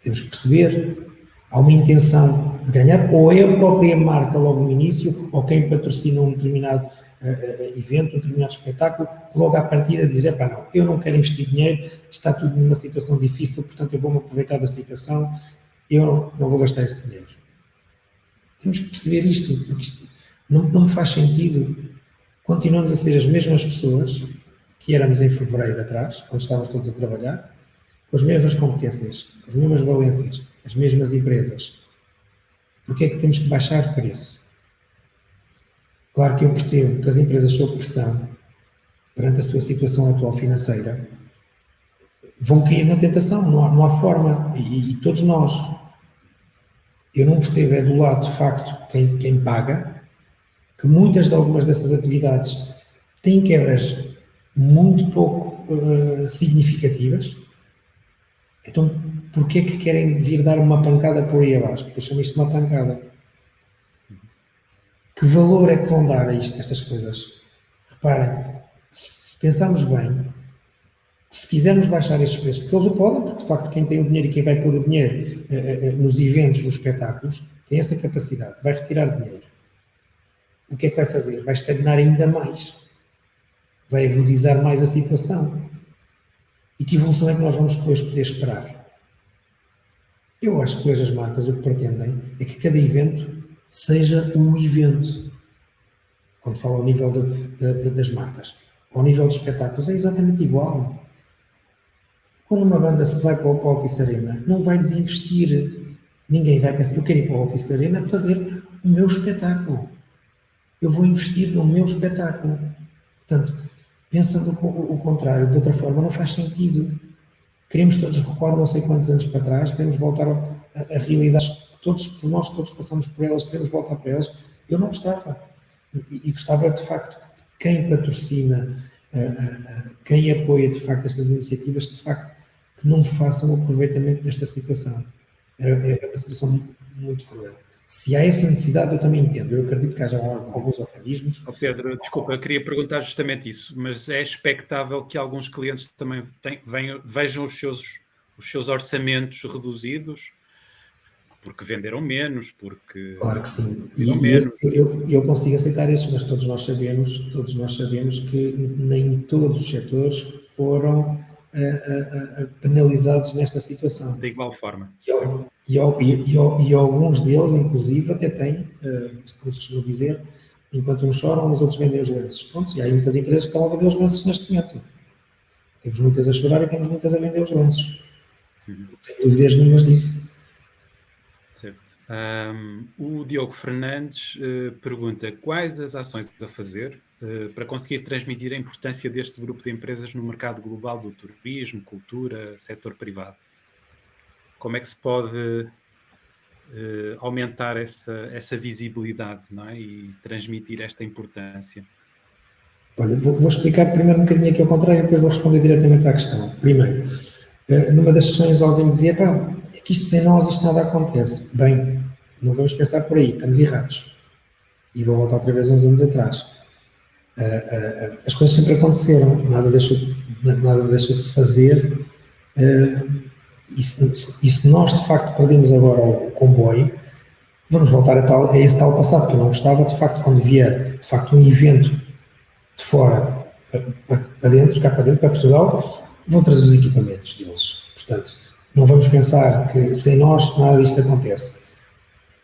Temos que perceber. Há uma intenção de ganhar, ou é a própria marca logo no início, ou quem patrocina um determinado evento, um determinado espetáculo, logo à partida diz, não, eu não quero investir dinheiro, está tudo numa situação difícil, portanto eu vou-me aproveitar da situação, eu não vou gastar esse dinheiro. Temos que perceber isto, porque isto não me faz sentido. Continuamos a ser as mesmas pessoas que éramos em fevereiro atrás, quando estávamos todos a trabalhar, com as mesmas competências, com as mesmas valências, as mesmas empresas. Porquê é que temos que baixar preço? Claro que eu percebo que as empresas sob pressão, perante a sua situação atual financeira, vão cair na tentação, não há forma, e todos nós. Eu não percebo, é do lado de facto quem paga, que muitas de algumas dessas atividades têm quebras muito pouco significativas. Então, porquê é que querem vir dar uma pancada por aí abaixo? Porque eu chamo isto de uma pancada. Que valor é que vão dar a estas coisas? Reparem, se pensarmos bem, se quisermos baixar estes preços, porque eles o podem, porque de facto quem tem o dinheiro e quem vai pôr o dinheiro nos eventos, nos espetáculos, tem essa capacidade, vai retirar dinheiro. O que é que vai fazer? Vai estagnar ainda mais. Vai agudizar mais a situação. E que evolução é que nós vamos depois poder esperar? Eu acho que hoje as marcas o que pretendem é que cada evento seja um evento. Quando falo ao nível das marcas. Ao nível dos espetáculos é exatamente igual. Quando uma banda se vai para o Altice Arena, não vai desinvestir. Ninguém vai pensar, eu quero ir para o Altice Arena fazer o meu espetáculo. Eu vou investir no meu espetáculo. Portanto, pensando o contrário, de outra forma, não faz sentido. Queremos todos recuar não sei quantos anos para trás, queremos voltar a realidades que nós todos passamos por elas, queremos voltar para elas. Eu não gostava. E gostava, de facto, de quem patrocina, quem apoia, de facto, estas iniciativas, de facto, que não façam o aproveitamento desta situação. É uma situação muito cruel. Se há essa necessidade, eu também entendo. Eu acredito que haja alguns organismos. Pedro, desculpa, eu queria perguntar justamente isso, mas é expectável que alguns clientes também vejam os seus orçamentos reduzidos porque venderam menos, porque... Claro que sim. E eu consigo aceitar isso, mas todos nós sabemos que nem todos os setores foram penalizados nesta situação. De igual forma. E alguns deles, inclusive, até têm, como se costuma dizer, enquanto uns choram, os outros vendem os lenços. Pronto, e há muitas empresas que estão a vender os lenços neste momento. Temos muitas a chorar e temos muitas a vender os lenços. Não tenho dúvidas nenhumas disso. Certo. O Diogo Fernandes pergunta quais as ações a fazer para conseguir transmitir a importância deste grupo de empresas no mercado global do turismo, cultura, setor privado. Como é que se pode aumentar essa visibilidade, não é? E transmitir esta importância? Olha, vou explicar primeiro um bocadinho aqui ao contrário e depois vou responder diretamente à questão. Primeiro, numa das sessões alguém dizia, é que isto sem nós, isto nada acontece. Bem, não vamos pensar por aí, estamos errados. E vou voltar outra vez uns anos atrás. As coisas sempre aconteceram, nada deixou de se fazer, e se nós de facto perdemos agora o comboio, vamos voltar a esse tal passado que eu não gostava. De facto, quando vier de facto um evento de fora para dentro, cá para dentro, para Portugal, vão trazer os equipamentos deles. Portanto, não vamos pensar que sem nós nada disto acontece.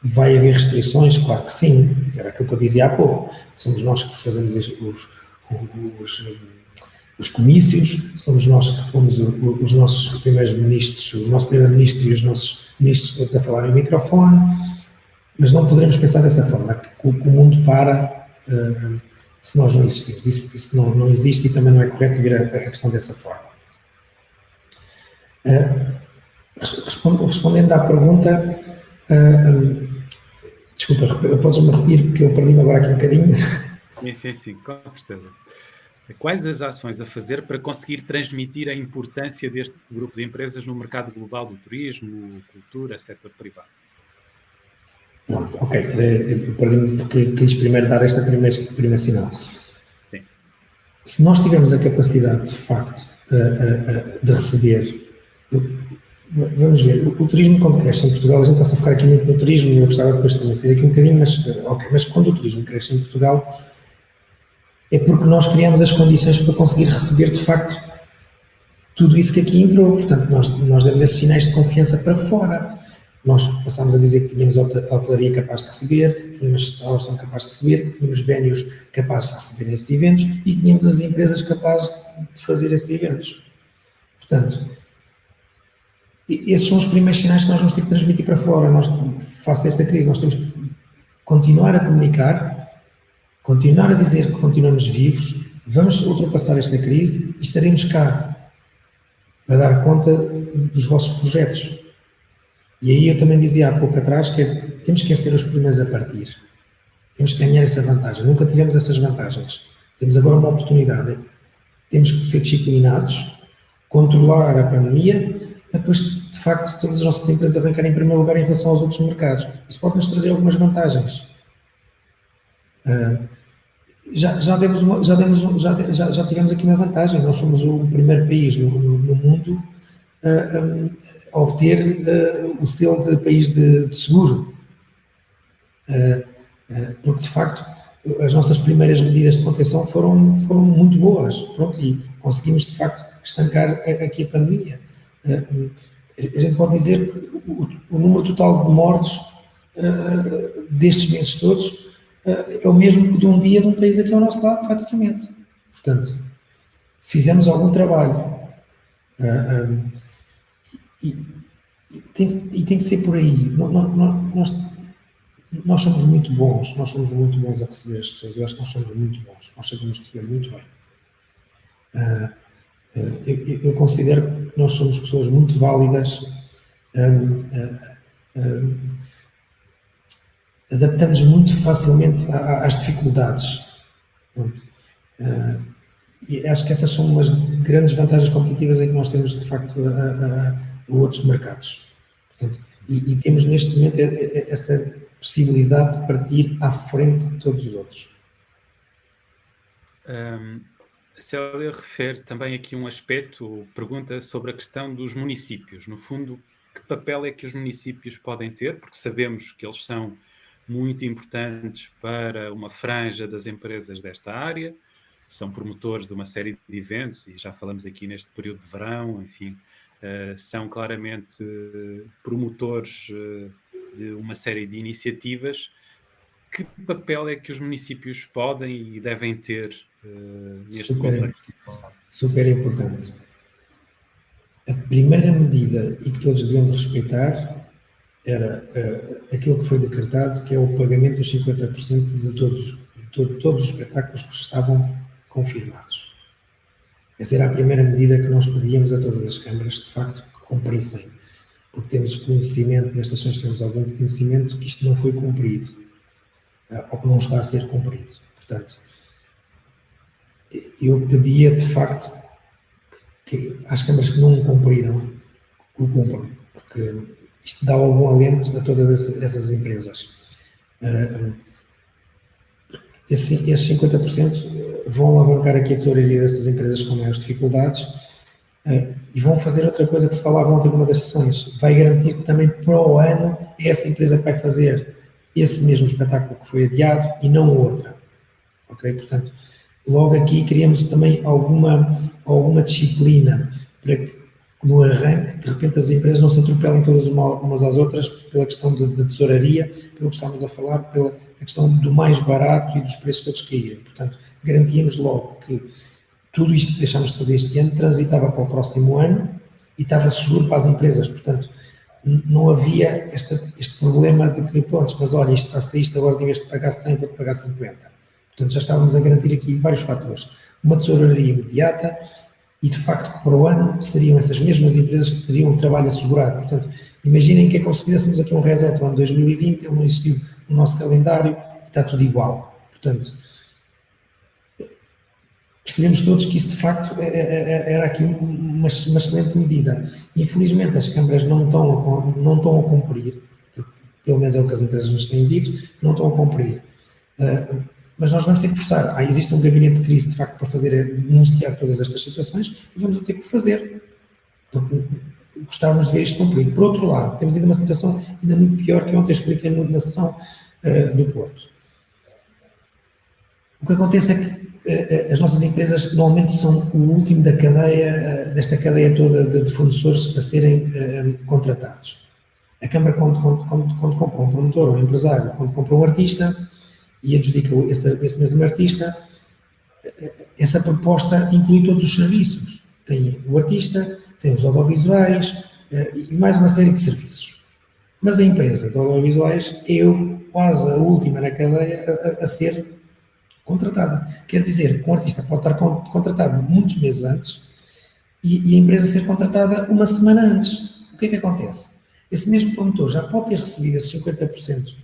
Vai haver restrições? Claro que sim, era aquilo que eu dizia há pouco. Somos nós que fazemos os comícios, somos nós que pomos os nossos primeiros ministros, o nosso primeiro-ministro e os nossos ministros todos a falar em microfone, mas não poderemos pensar dessa forma, que o mundo para se nós não existimos. Isso não existe, e também não é correto ver a questão dessa forma. Respondendo à pergunta, desculpa, podes-me repetir, porque eu perdi-me agora aqui um bocadinho. Sim, com certeza. Quais as ações a fazer para conseguir transmitir a importância deste grupo de empresas no mercado global do turismo, cultura, setor privado? Pronto, ok. Eu perdi-me porque quis primeiro dar este primeiro sinal. Sim. Se nós tivermos a capacidade, de facto, de receber... Vamos ver, o turismo quando cresce em Portugal, a gente está a focar aqui muito no turismo, e eu gostava depois também de sair aqui um bocadinho, mas quando o turismo cresce em Portugal, é porque nós criamos as condições para conseguir receber, de facto, tudo isso que aqui entrou. Portanto, nós demos esses sinais de confiança para fora. Nós passámos a dizer que tínhamos hotelaria capaz de receber, tínhamos restauração capaz de receber, tínhamos vénios capazes de receber esses eventos e tínhamos as empresas capazes de fazer esses eventos. Portanto, esses são os primeiros sinais que nós vamos ter que transmitir para fora. Face a esta crise, nós temos que continuar a comunicar, continuar a dizer que continuamos vivos, vamos ultrapassar esta crise e estaremos cá para dar conta dos vossos projetos. E aí eu também dizia há pouco atrás que temos que ser os primeiros a partir. Temos que ganhar essa vantagem. Nunca tivemos essas vantagens. Temos agora uma oportunidade. Temos que ser disciplinados, controlar a pandemia, para depois, de facto, todas as nossas empresas arrancarem em primeiro lugar em relação aos outros mercados. Isso pode nos trazer algumas vantagens. Já tivemos aqui uma vantagem. Nós somos o primeiro país no mundo a obter o selo de país de seguro. Porque, de facto, as nossas primeiras medidas de contenção foram muito boas. Pronto, e conseguimos, de facto, estancar aqui a pandemia. A gente pode dizer que o número total de mortes destes meses todos é o mesmo que de um dia de um país aqui ao nosso lado, praticamente. Portanto, fizemos algum trabalho. E tem que ser por aí. Nós somos muito bons a receber as pessoas. Eu acho que nós somos muito bons. Nós sabemos receber muito bem. Eu considero que nós somos pessoas muito válidas, adaptamos muito facilmente às dificuldades. E acho que essas são umas grandes vantagens competitivas em que nós temos, de facto, a outros mercados. Portanto, e temos neste momento essa possibilidade de partir à frente de todos os outros. A Célia refere também aqui um aspecto, pergunta sobre a questão dos municípios. No fundo, que papel é que os municípios podem ter? Porque sabemos que eles são muito importantes para uma franja das empresas desta área, são promotores de uma série de eventos, e já falamos aqui neste período de verão, enfim, são claramente promotores de uma série de iniciativas. Que papel é que os municípios podem e devem ter neste contexto? Super importante. A primeira medida, e que todos deviam de respeitar, era aquilo que foi decretado, que é o pagamento dos 50% de todos os espetáculos que estavam confirmados. Essa era a primeira medida que nós pedíamos a todas as câmaras, de facto, que cumprissem, porque temos conhecimento, nestas ações temos algum conhecimento que isto não foi cumprido, ou que não está a ser cumprido. Portanto, eu pedia, de facto, que às câmaras que não cumpriram, que o cumpram, porque isto dá algum alento a todas essas empresas. Esses 50%, vão alavancar aqui a tesouraria dessas empresas com maiores dificuldades e vão fazer outra coisa que se falava ontem numa das sessões, vai garantir que também para o ano é essa empresa que vai fazer esse mesmo espetáculo que foi adiado e não outra, ok? Portanto, logo aqui criamos também alguma disciplina para que no arranque, de repente as empresas não se atropelem todas umas às outras pela questão de tesouraria, pelo que estávamos a falar, pela questão do mais barato e dos preços todos caírem. Portanto, garantíamos logo que tudo isto que deixámos de fazer este ano transitava para o próximo ano e estava seguro para as empresas. Portanto, não havia este problema de que, pronto, mas olha, isto está-se isto, agora em vez de pagar 100, vou pagar 50. Portanto, já estávamos a garantir aqui vários fatores. Uma tesouraria imediata e, de facto, para o ano seriam essas mesmas empresas que teriam um trabalho assegurado. Portanto, imaginem que é como se fizéssemos aqui um reset no ano 2020, ele não existiu no nosso calendário e está tudo igual. Portanto, percebemos todos que isso, de facto, era aqui uma excelente medida. Infelizmente, as câmaras não estão a cumprir, pelo menos é o que as empresas nos têm dito, não estão a cumprir. Mas nós vamos ter que forçar. Existe um gabinete de crise, de facto, para denunciar todas estas situações e vamos ter que fazer, porque gostávamos de ver isto cumprido. Por outro lado, temos ainda uma situação ainda muito pior que ontem expliquei na sessão do Porto. O que acontece é que as nossas empresas normalmente são o último da cadeia, desta cadeia toda de fornecedores a serem contratados. A Câmara, quando compra um promotor ou um empresário, quando compra um artista e adjudica esse mesmo artista, essa proposta inclui todos os serviços. Tem o artista, tem os audiovisuais e mais uma série de serviços. Mas a empresa de audiovisuais é quase a última na cadeia a ser contratada. Quer dizer que um artista pode estar contratado muitos meses antes e a empresa ser contratada uma semana antes. O que é que acontece? Esse mesmo promotor já pode ter recebido esses 50%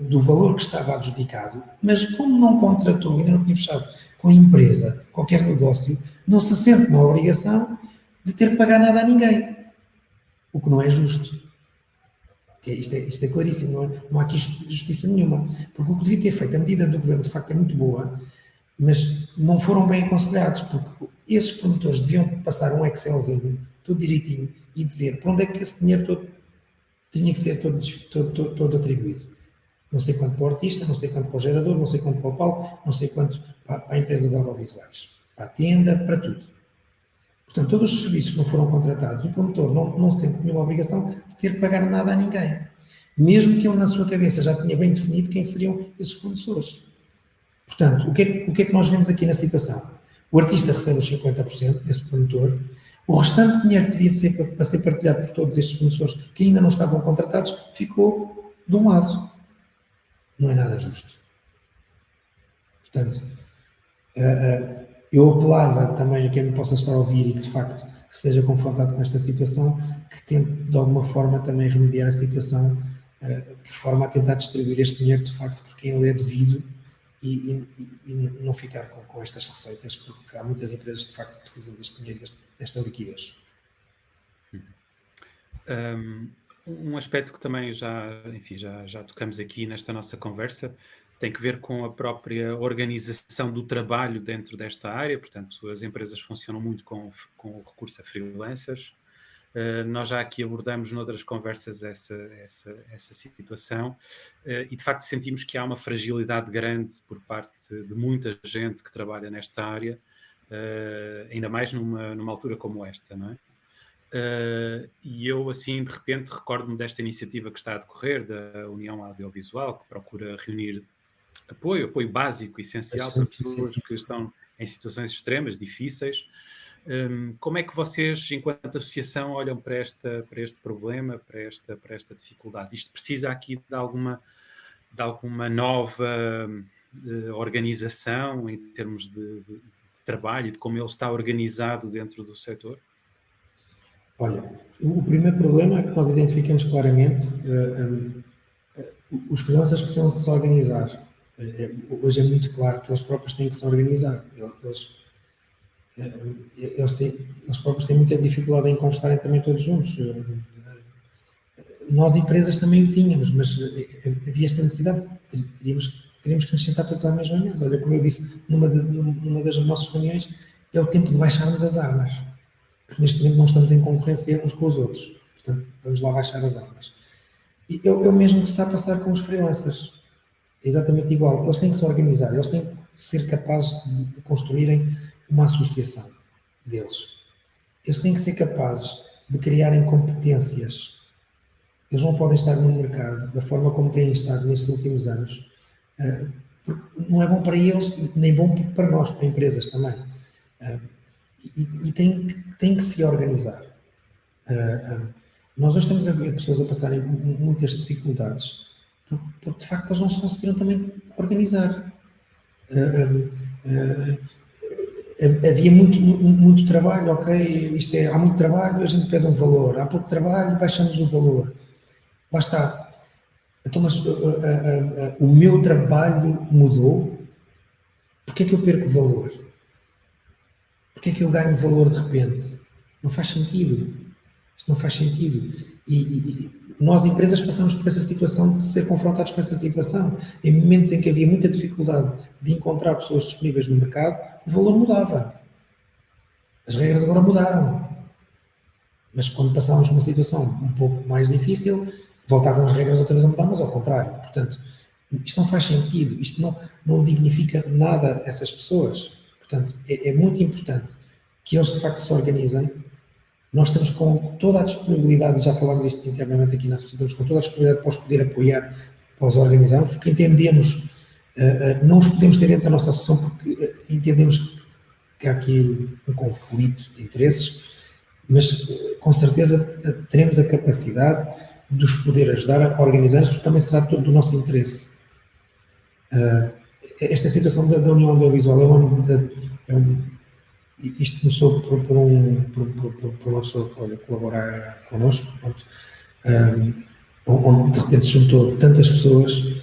do valor que estava adjudicado, mas como não contratou, ainda não tinha fechado com a empresa qualquer negócio, não se sente na obrigação de ter que pagar nada a ninguém. O que não é justo. Isto é claríssimo, não há aqui justiça nenhuma. Porque o que devia ter feito, a medida do governo de facto é muito boa, mas não foram bem aconselhados, porque esses promotores deviam passar um Excelzinho, tudo direitinho, e dizer para onde é que esse dinheiro todo tinha que ser todo atribuído. Não sei quanto para o artista, não sei quanto para o gerador, não sei quanto para o palco, não sei quanto para a empresa de audiovisuais, para a tenda, para tudo. Portanto, todos os serviços que não foram contratados, o promotor não sente nenhuma obrigação de ter que pagar nada a ninguém. Mesmo que ele na sua cabeça já tinha bem definido quem seriam esses fornecedores. Portanto, o que é que nós vemos aqui na situação? O artista recebe os 50% desse promotor, o restante dinheiro que devia ser para ser partilhado por todos estes fornecedores que ainda não estavam contratados, ficou de um lado. Não é nada justo. Portanto, eu apelava também a quem me possa estar a ouvir e que de facto esteja confrontado com esta situação, que tente de alguma forma também remediar a situação, de forma a tentar distribuir este dinheiro de facto por quem ele é devido e não ficar com estas receitas, porque há muitas empresas de facto que precisam deste dinheiro, desta liquidez. Um aspecto que também já tocamos aqui nesta nossa conversa tem que ver com a própria organização do trabalho dentro desta área. Portanto, as empresas funcionam muito com o recurso a freelancers. Nós já aqui abordamos noutras conversas essa situação e, de facto, sentimos que há uma fragilidade grande por parte de muita gente que trabalha nesta área, ainda mais numa altura como esta, não é? E eu, assim, de repente, recordo-me desta iniciativa que está a decorrer da União Audiovisual, que procura reunir apoio básico, essencial para pessoas que estão em situações extremas, difíceis. Como é que vocês, enquanto associação, olham para este problema, para esta dificuldade? Isto precisa aqui de alguma nova organização em termos de trabalho e de como ele está organizado dentro do setor? Olha, o primeiro problema é que nós identificamos claramente os freelancers precisam de se organizar. Hoje é muito claro que eles próprios têm que se organizar. Eles próprios têm muita dificuldade em conversarem também todos juntos. Nós, empresas, também o tínhamos, mas havia esta necessidade. Teríamos que teríamos que nos sentar todos à mesma mesa. Olha, como eu disse numa das nossas reuniões, é o tempo de baixarmos as armas, porque neste momento não estamos em concorrência uns com os outros, portanto, vamos lá baixar as armas. E é o mesmo que se está a passar com os freelancers, é exatamente igual. Eles têm que se organizar, eles têm que ser capazes de construírem uma associação deles. Eles têm que ser capazes de criarem competências. Eles não podem estar no mercado da forma como têm estado nestes últimos anos, porque não é bom para eles, nem bom para nós, para empresas também. E têm que se organizar. Nós hoje estamos a ver pessoas a passarem muitas dificuldades, porque de facto eles não se conseguiram também organizar. Havia muito trabalho, ok, há muito trabalho, a gente pede um valor, há pouco trabalho, baixamos o valor. Lá está. Então, mas o meu trabalho mudou, porque é que eu perco valor? Porque é que eu ganho valor de repente? Não faz sentido. Isto não faz sentido. E nós, empresas, passamos por essa situação de ser confrontados com essa situação. Em momentos em que havia muita dificuldade de encontrar pessoas disponíveis no mercado, o valor mudava. As regras agora mudaram. Mas quando passávamos por uma situação um pouco mais difícil, voltavam as regras outra vez a mudar, mas ao contrário. Portanto, isto não faz sentido. Isto não dignifica nada essas pessoas. Portanto, é muito importante que eles de facto se organizem. Nós estamos com toda a disponibilidade, já falámos isto internamente aqui na associação, estamos com toda a disponibilidade para os poder apoiar, para os organizarmos, porque entendemos, não os podemos ter dentro da nossa associação, porque entendemos que há aqui um conflito de interesses, mas com certeza teremos a capacidade de os poder ajudar a organizar-nos, porque também será todo do nosso interesse. Esta situação da União Audiovisual isto começou por uma pessoa que colabora connosco, onde de repente se juntou tantas pessoas,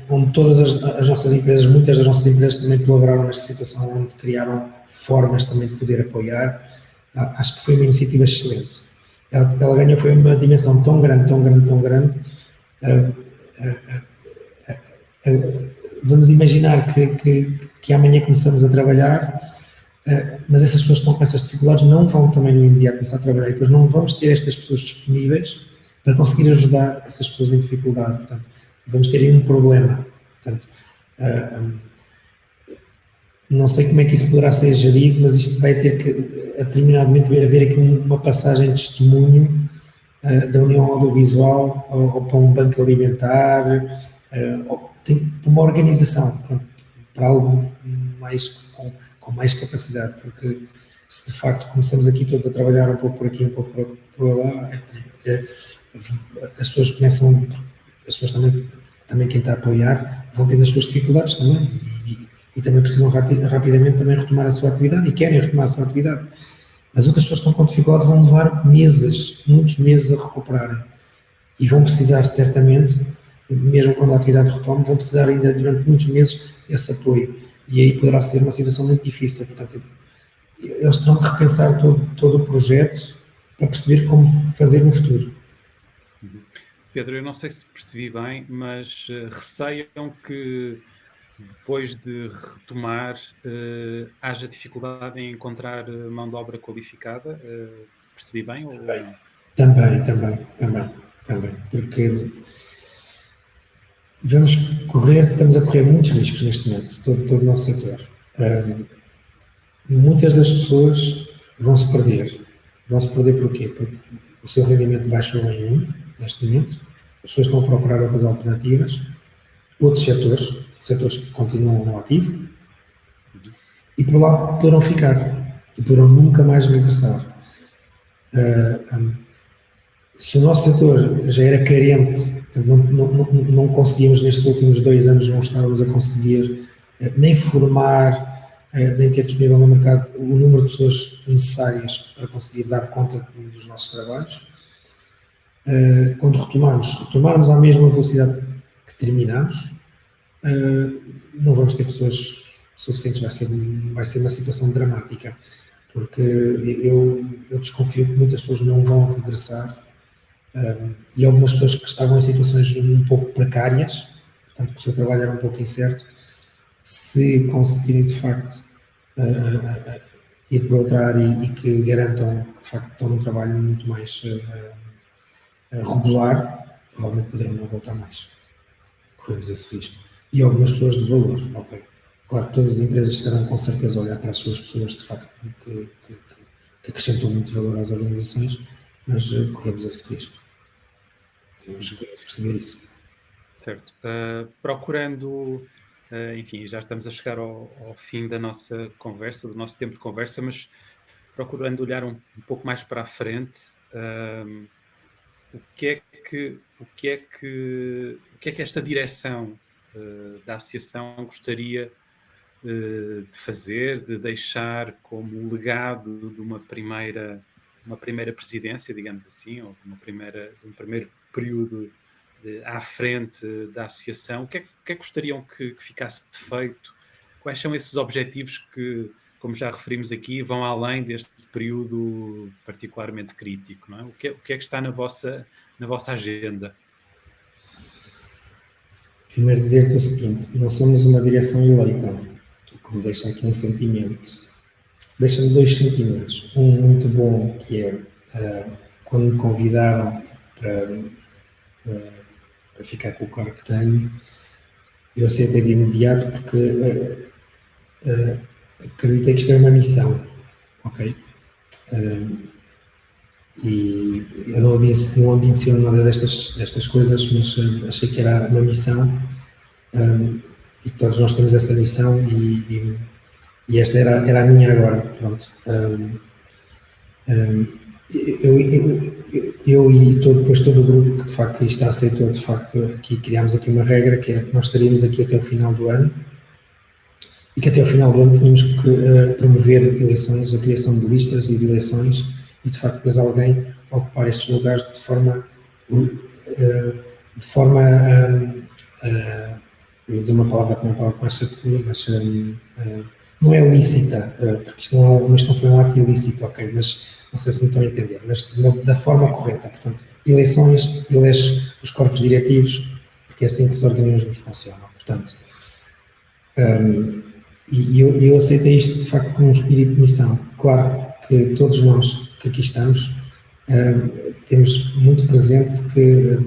onde todas as nossas empresas, muitas das nossas empresas também colaboraram nesta situação, onde criaram formas também de poder apoiar. Acho que foi uma iniciativa excelente. Ela ganhou, foi uma dimensão tão grande, vamos imaginar que amanhã começamos a trabalhar, mas essas pessoas que estão com essas dificuldades não vão também no imediato começar a trabalhar, e depois não vamos ter estas pessoas disponíveis para conseguir ajudar essas pessoas em dificuldade. Portanto, vamos ter aí um problema. Portanto, não sei como é que isso poderá ser gerido, mas isto vai ter que, a determinado momento, haver aqui uma passagem de testemunho da União Audiovisual ou para um banco alimentar, tem uma organização para algo mais com mais capacidade, porque se de facto começamos aqui todos a trabalhar um pouco por aqui, um pouco por lá, as pessoas começam, as pessoas também quem está a apoiar vão tendo as suas dificuldades também e também precisam rapidamente também retomar a sua atividade e querem retomar a sua atividade. Mas outras pessoas que estão com dificuldade vão levar meses, muitos meses a recuperarem e vão precisar certamente, mesmo quando a atividade retome, vão precisar ainda durante muitos meses esse apoio. E aí poderá ser uma situação muito difícil. Portanto, eles terão que repensar todo o projeto para perceber como fazer no futuro. Pedro, eu não sei se percebi bem, mas receiam que depois de retomar haja dificuldade em encontrar mão de obra qualificada? Percebi bem? Ou não? Também. Porque estamos a correr muitos riscos neste momento, todo o nosso setor. Muitas das pessoas vão se perder. Vão se perder por quê? Porque o seu rendimento baixou muito neste momento, as pessoas estão a procurar outras alternativas, outros setores que continuam no ativo, e por lá poderão ficar, e poderão nunca mais regressar. Se o nosso setor já era carente, não conseguimos nestes últimos 2 anos, não estávamos a conseguir nem formar, nem ter disponível no mercado o número de pessoas necessárias para conseguir dar conta dos nossos trabalhos. Quando retomarmos à mesma velocidade que terminamos, não vamos ter pessoas suficientes, vai ser uma situação dramática, porque eu desconfio que muitas pessoas não vão regressar, e algumas pessoas que estavam em situações um pouco precárias, portanto, que o seu trabalho era um pouco incerto, se conseguirem, de facto, ir para outra área e que garantam que, de facto, estão num trabalho muito mais regular, provavelmente poderão não voltar mais. Corremos esse risco. E algumas pessoas de valor, ok. Claro que todas as empresas estarão com certeza a olhar para as suas pessoas, de facto, que acrescentam muito valor às organizações, mas corremos esse risco. Temos que perceber isso. Certo. Procurando, enfim, já estamos a chegar ao fim da nossa conversa, do nosso tempo de conversa, mas procurando olhar um pouco mais para a frente, o que é que esta direção da associação gostaria de fazer, de deixar como legado de uma primeira presidência, digamos assim, ou de um primeiro período à frente da associação? O que é que gostariam que ficasse feito? Quais são esses objetivos que, como já referimos aqui, vão além deste período particularmente crítico, não é? O que é que está na vossa agenda? Primeiro dizer-te o seguinte, não somos uma direção eleita, o que me deixa aqui um sentimento. Deixa-me dois sentimentos. Um muito bom, que é quando me convidaram para ficar com o cargo que tenho, eu aceitei de imediato porque acreditei que isto é uma missão, ok? E eu não ambiciono nada destas coisas, mas achei que era uma missão e todos nós temos essa missão e esta era a minha agora, pronto. Eu e depois todo o grupo que de facto está aceitou, de facto, aqui criámos aqui uma regra que é que nós estaríamos aqui até o final do ano e que até ao final do ano tínhamos que promover eleições, a criação de listas e de eleições e de facto depois alguém ocupar estes lugares de forma eu ia dizer uma palavra que não estava com esta textura, mas não é lícita, porque isto não foi um ato ilícito, ok, mas não sei se me estão a entender, mas da forma correta, portanto, eleições, elege os corpos diretivos, porque é assim que os organismos funcionam, portanto, e eu aceitei isto de facto como um espírito de missão. Claro que todos nós que aqui estamos temos muito presente que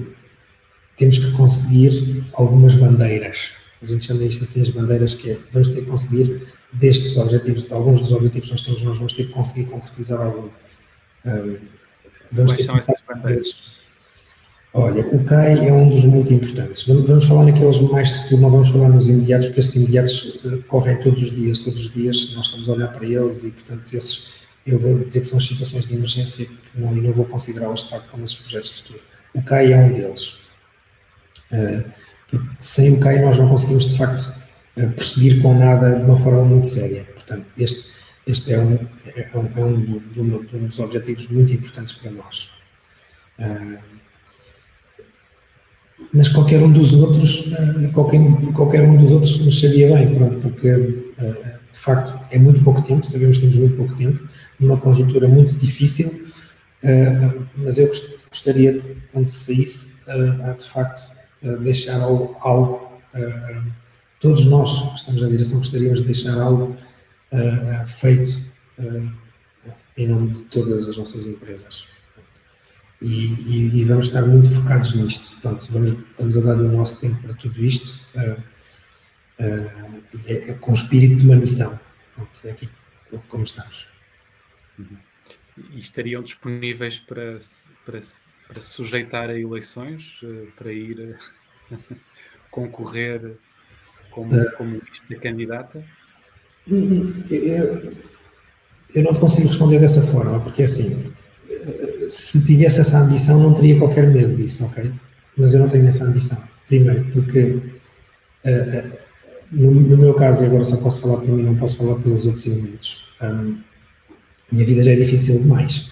temos que conseguir algumas bandeiras. A gente chama isto assim, as bandeiras, que é, vamos ter que conseguir destes objetivos, de alguns dos objetivos que nós temos, nós vamos ter que conseguir concretizar algum. Quais são essas bandeiras? Olha, o CAI é um dos muito importantes. Vamos falar naqueles mais de futuro, não vamos falar nos imediatos, porque estes imediatos correm todos os dias nós estamos a olhar para eles e, portanto, esses, eu vou dizer que são as situações de emergência e não vou considerá-los, de facto, como esses projetos de futuro. O CAI é um deles. Porque sem o CAI nós não conseguimos, de facto, prosseguir com nada de uma forma muito séria. Portanto, este é um dos objetivos muito importantes para nós. Mas qualquer um dos outros nos sabia bem, pronto, porque de facto é muito pouco tempo, sabemos que temos muito pouco tempo, numa conjuntura muito difícil, mas eu gostaria de, quando saísse, de facto deixar algo, todos nós que estamos na direção gostaríamos de deixar algo feito em nome de todas as nossas empresas. E vamos estar muito focados nisto. Portanto, estamos a dar o nosso tempo para tudo isto com o espírito de uma missão. Pronto, é aqui como estamos. E estariam disponíveis para se sujeitar a eleições, para ir concorrer como lista candidata? Eu não te consigo responder dessa forma, porque assim, se tivesse essa ambição não teria qualquer medo disso, ok? Mas eu não tenho essa ambição. Primeiro, porque no meu caso, e agora só posso falar por mim, não posso falar pelos outros elementos, a minha vida já é difícil demais.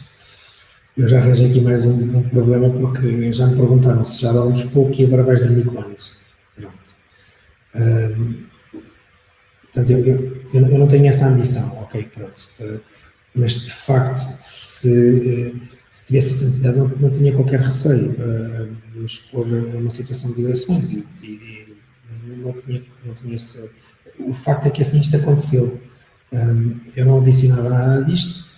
Eu já arranjei aqui mais um problema porque já me perguntaram se já dormes pouco e agora vais dormir quando. Pronto. Portanto, eu não tenho essa ambição, ok, pronto. Mas de facto, se tivesse essa necessidade, não tinha qualquer receio nos expor a uma situação de eleições e não tinha esse... O facto é que assim isto aconteceu. Eu não ambicionava nada disto,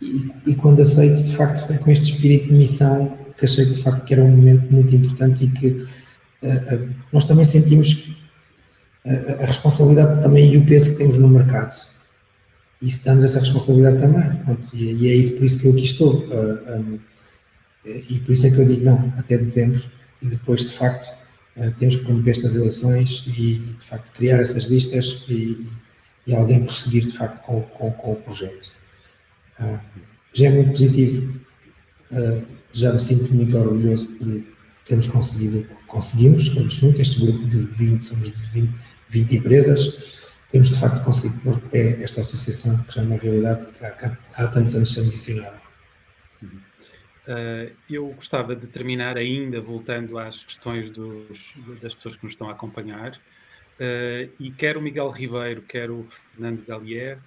e quando aceito, de facto, é com este espírito de missão que achei de facto que era um momento muito importante e que nós também sentimos a responsabilidade também e o peso que temos no mercado. E isso dá-nos essa responsabilidade também. Pronto, e é isso, por isso que eu aqui estou. E por isso é que eu digo não, até dezembro, e depois, de facto, temos que promover estas eleições e, de facto, criar essas listas e alguém prosseguir, de facto, com o projeto. Já é muito positivo, já me sinto muito orgulhoso por termos conseguimos, todos juntos, este grupo de 20, somos de 20 empresas, temos, de facto, conseguido pôr de pé esta associação, que já é uma realidade que há tantos anos se ambicionava. Eu gostava de terminar ainda voltando às questões das pessoas que nos estão a acompanhar, e quer o Miguel Ribeiro, quer o Fernando Gallier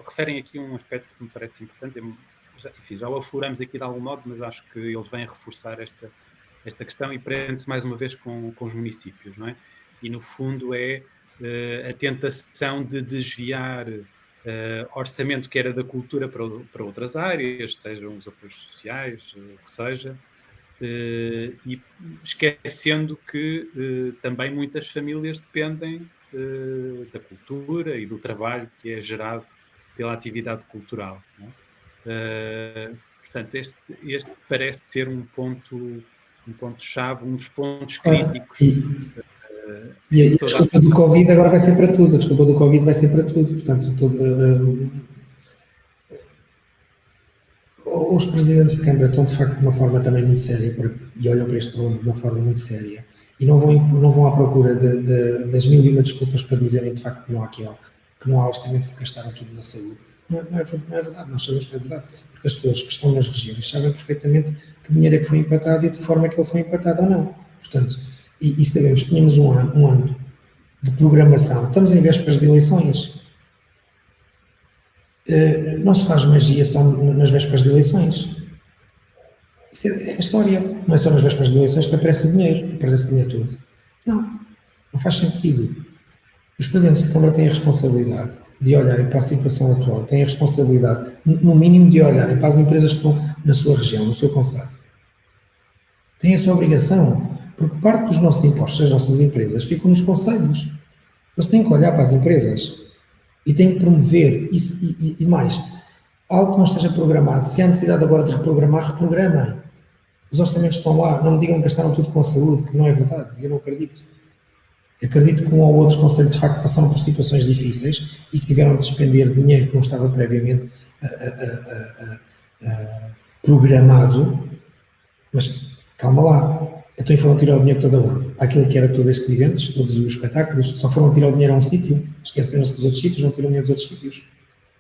referem aqui um aspecto que me parece importante. Já o afloramos aqui de algum modo, mas acho que eles vêm reforçar esta questão e prende-se mais uma vez com os municípios, não é? E no fundo é a tentação de desviar orçamento que era da cultura para outras áreas, sejam os apoios sociais, o que seja, e esquecendo que também muitas famílias dependem da cultura e do trabalho que é gerado pela atividade cultural, não é? Portanto, este parece ser um ponto-chave, um dos pontos críticos. E a desculpa do Covid agora vai ser para tudo. A desculpa do Covid vai ser para tudo. Portanto, os presidentes de Câmara estão, de facto, de uma forma também muito séria e olham para este problema de uma forma muito séria. E não vão à procura das mil e uma desculpas para dizerem, de facto, que não há orçamento porque gastaram tudo na saúde. Não é verdade, nós sabemos que é verdade. Porque as pessoas que estão nas regiões sabem perfeitamente que dinheiro é que foi empatado e de que forma é que ele foi empatado ou não. Portanto, e sabemos que tínhamos um ano de programação. Estamos em vésperas de eleições. Não se faz magia só nas vésperas de eleições. Isso é a história. Não é só nas vésperas de eleições que aparece o dinheiro, aparece o dinheiro todo. Não faz sentido. Os presidentes de Câmara têm a responsabilidade de olharem para a situação atual, têm a responsabilidade, no mínimo, de olharem para as empresas que estão na sua região, no seu concelho. Têm essa obrigação, porque parte dos nossos impostos, das nossas empresas, ficam nos concelhos. Eles têm que olhar para as empresas e têm que promover isso e mais. Algo que não esteja programado, se há necessidade agora de reprogramar, reprogramem. Os orçamentos estão lá, não me digam que gastaram tudo com a saúde, que não é verdade, eu não acredito. Acredito que um ou outro concelho, de facto, passaram por situações difíceis e que tiveram de despender dinheiro que não estava previamente programado, mas calma lá, então foram tirar o dinheiro todo aonde? Aquilo que era todos estes eventos, todos os espetáculos, só foram tirar o dinheiro a um sítio, esqueceram-se dos outros sítios, não tiram o dinheiro dos outros sítios.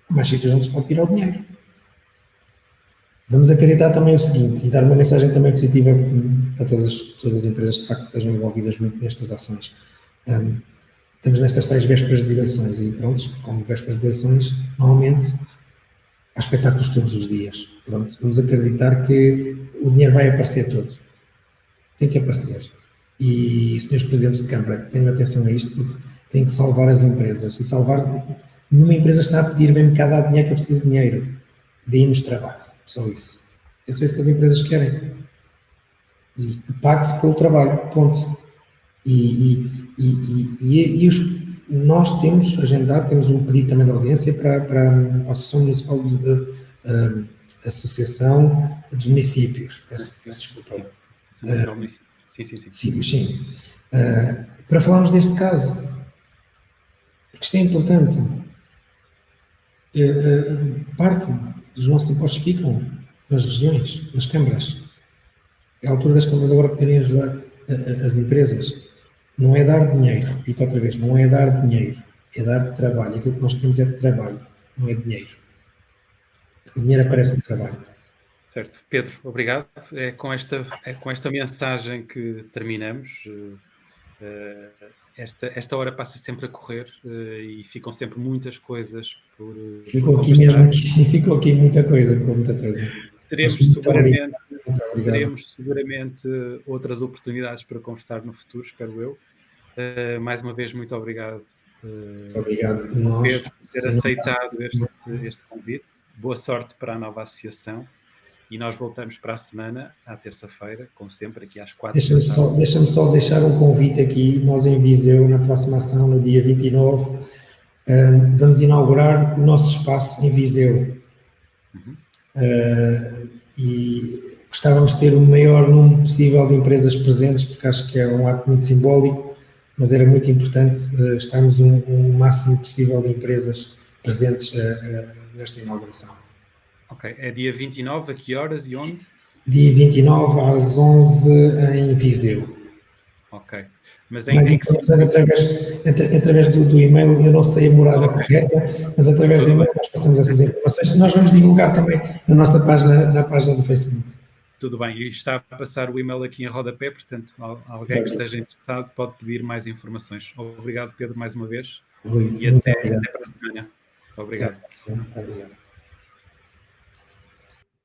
Há mais sítios onde se pode tirar o dinheiro. Vamos acreditar também o seguinte, e dar uma mensagem também positiva para todas as empresas de facto que estejam envolvidas muito nestas ações. Estamos nestas tais vésperas de eleições e pronto, como vésperas de eleições, normalmente há espetáculos todos os dias. Pronto, vamos acreditar que o dinheiro vai aparecer todo. Tem que aparecer. E, senhores presidentes de Câmara, tenham atenção a isto, porque têm que salvar as empresas. E salvar... Nenhuma empresa está a pedir, vem-me cá dar dinheiro que eu preciso de dinheiro. Deem-nos trabalho. Só isso. É só isso que as empresas querem. E pague-se pelo trabalho. Ponto. Nós temos agendado, temos um pedido também de audiência para a Associação Municipal Associação dos Municípios. Peço desculpa. Sim. Para falarmos deste caso, porque isto é importante. Parte dos nossos impostos ficam nas regiões, nas câmaras. É a altura das câmaras agora poderem ajudar as empresas. Não é dar dinheiro, repito outra vez, não é dar dinheiro, é dar trabalho. Aquilo que nós queremos é de trabalho, não é dinheiro. Porque o dinheiro aparece no trabalho. Certo. Pedro, obrigado. É com esta mensagem que terminamos. Esta hora passa sempre a correr e ficam sempre muitas coisas por ficou aqui muita coisa. teremos seguramente outras oportunidades para conversar no futuro, espero eu. Mais uma vez, muito obrigado, Pedro, por ter aceitado este convite. Boa sorte para a nova associação e nós voltamos para a semana, à terça-feira, como sempre, aqui às 4 da tarde. Deixa-me só deixar um convite aqui. Nós em Viseu, na próxima ação, no dia 29, vamos inaugurar o nosso espaço em Viseu. E gostávamos de ter o maior número possível de empresas presentes, porque acho que é um ato muito simbólico, mas era muito importante estarmos o máximo possível de empresas presentes nesta inauguração. Ok, é dia 29, a que horas e onde? Dia 29 às 11 em Viseu. Ok. Mas mais informações através do e-mail, eu não sei a morada correta, mas através do e-mail nós passamos essas informações. Nós vamos divulgar também na nossa página, na página do Facebook. Tudo bem, e está a passar o e-mail aqui em rodapé, portanto, alguém que esteja interessado pode pedir mais informações. Obrigado, Pedro, mais uma vez. Rui, e até para a semana. Obrigado. Até para a semana. Obrigado.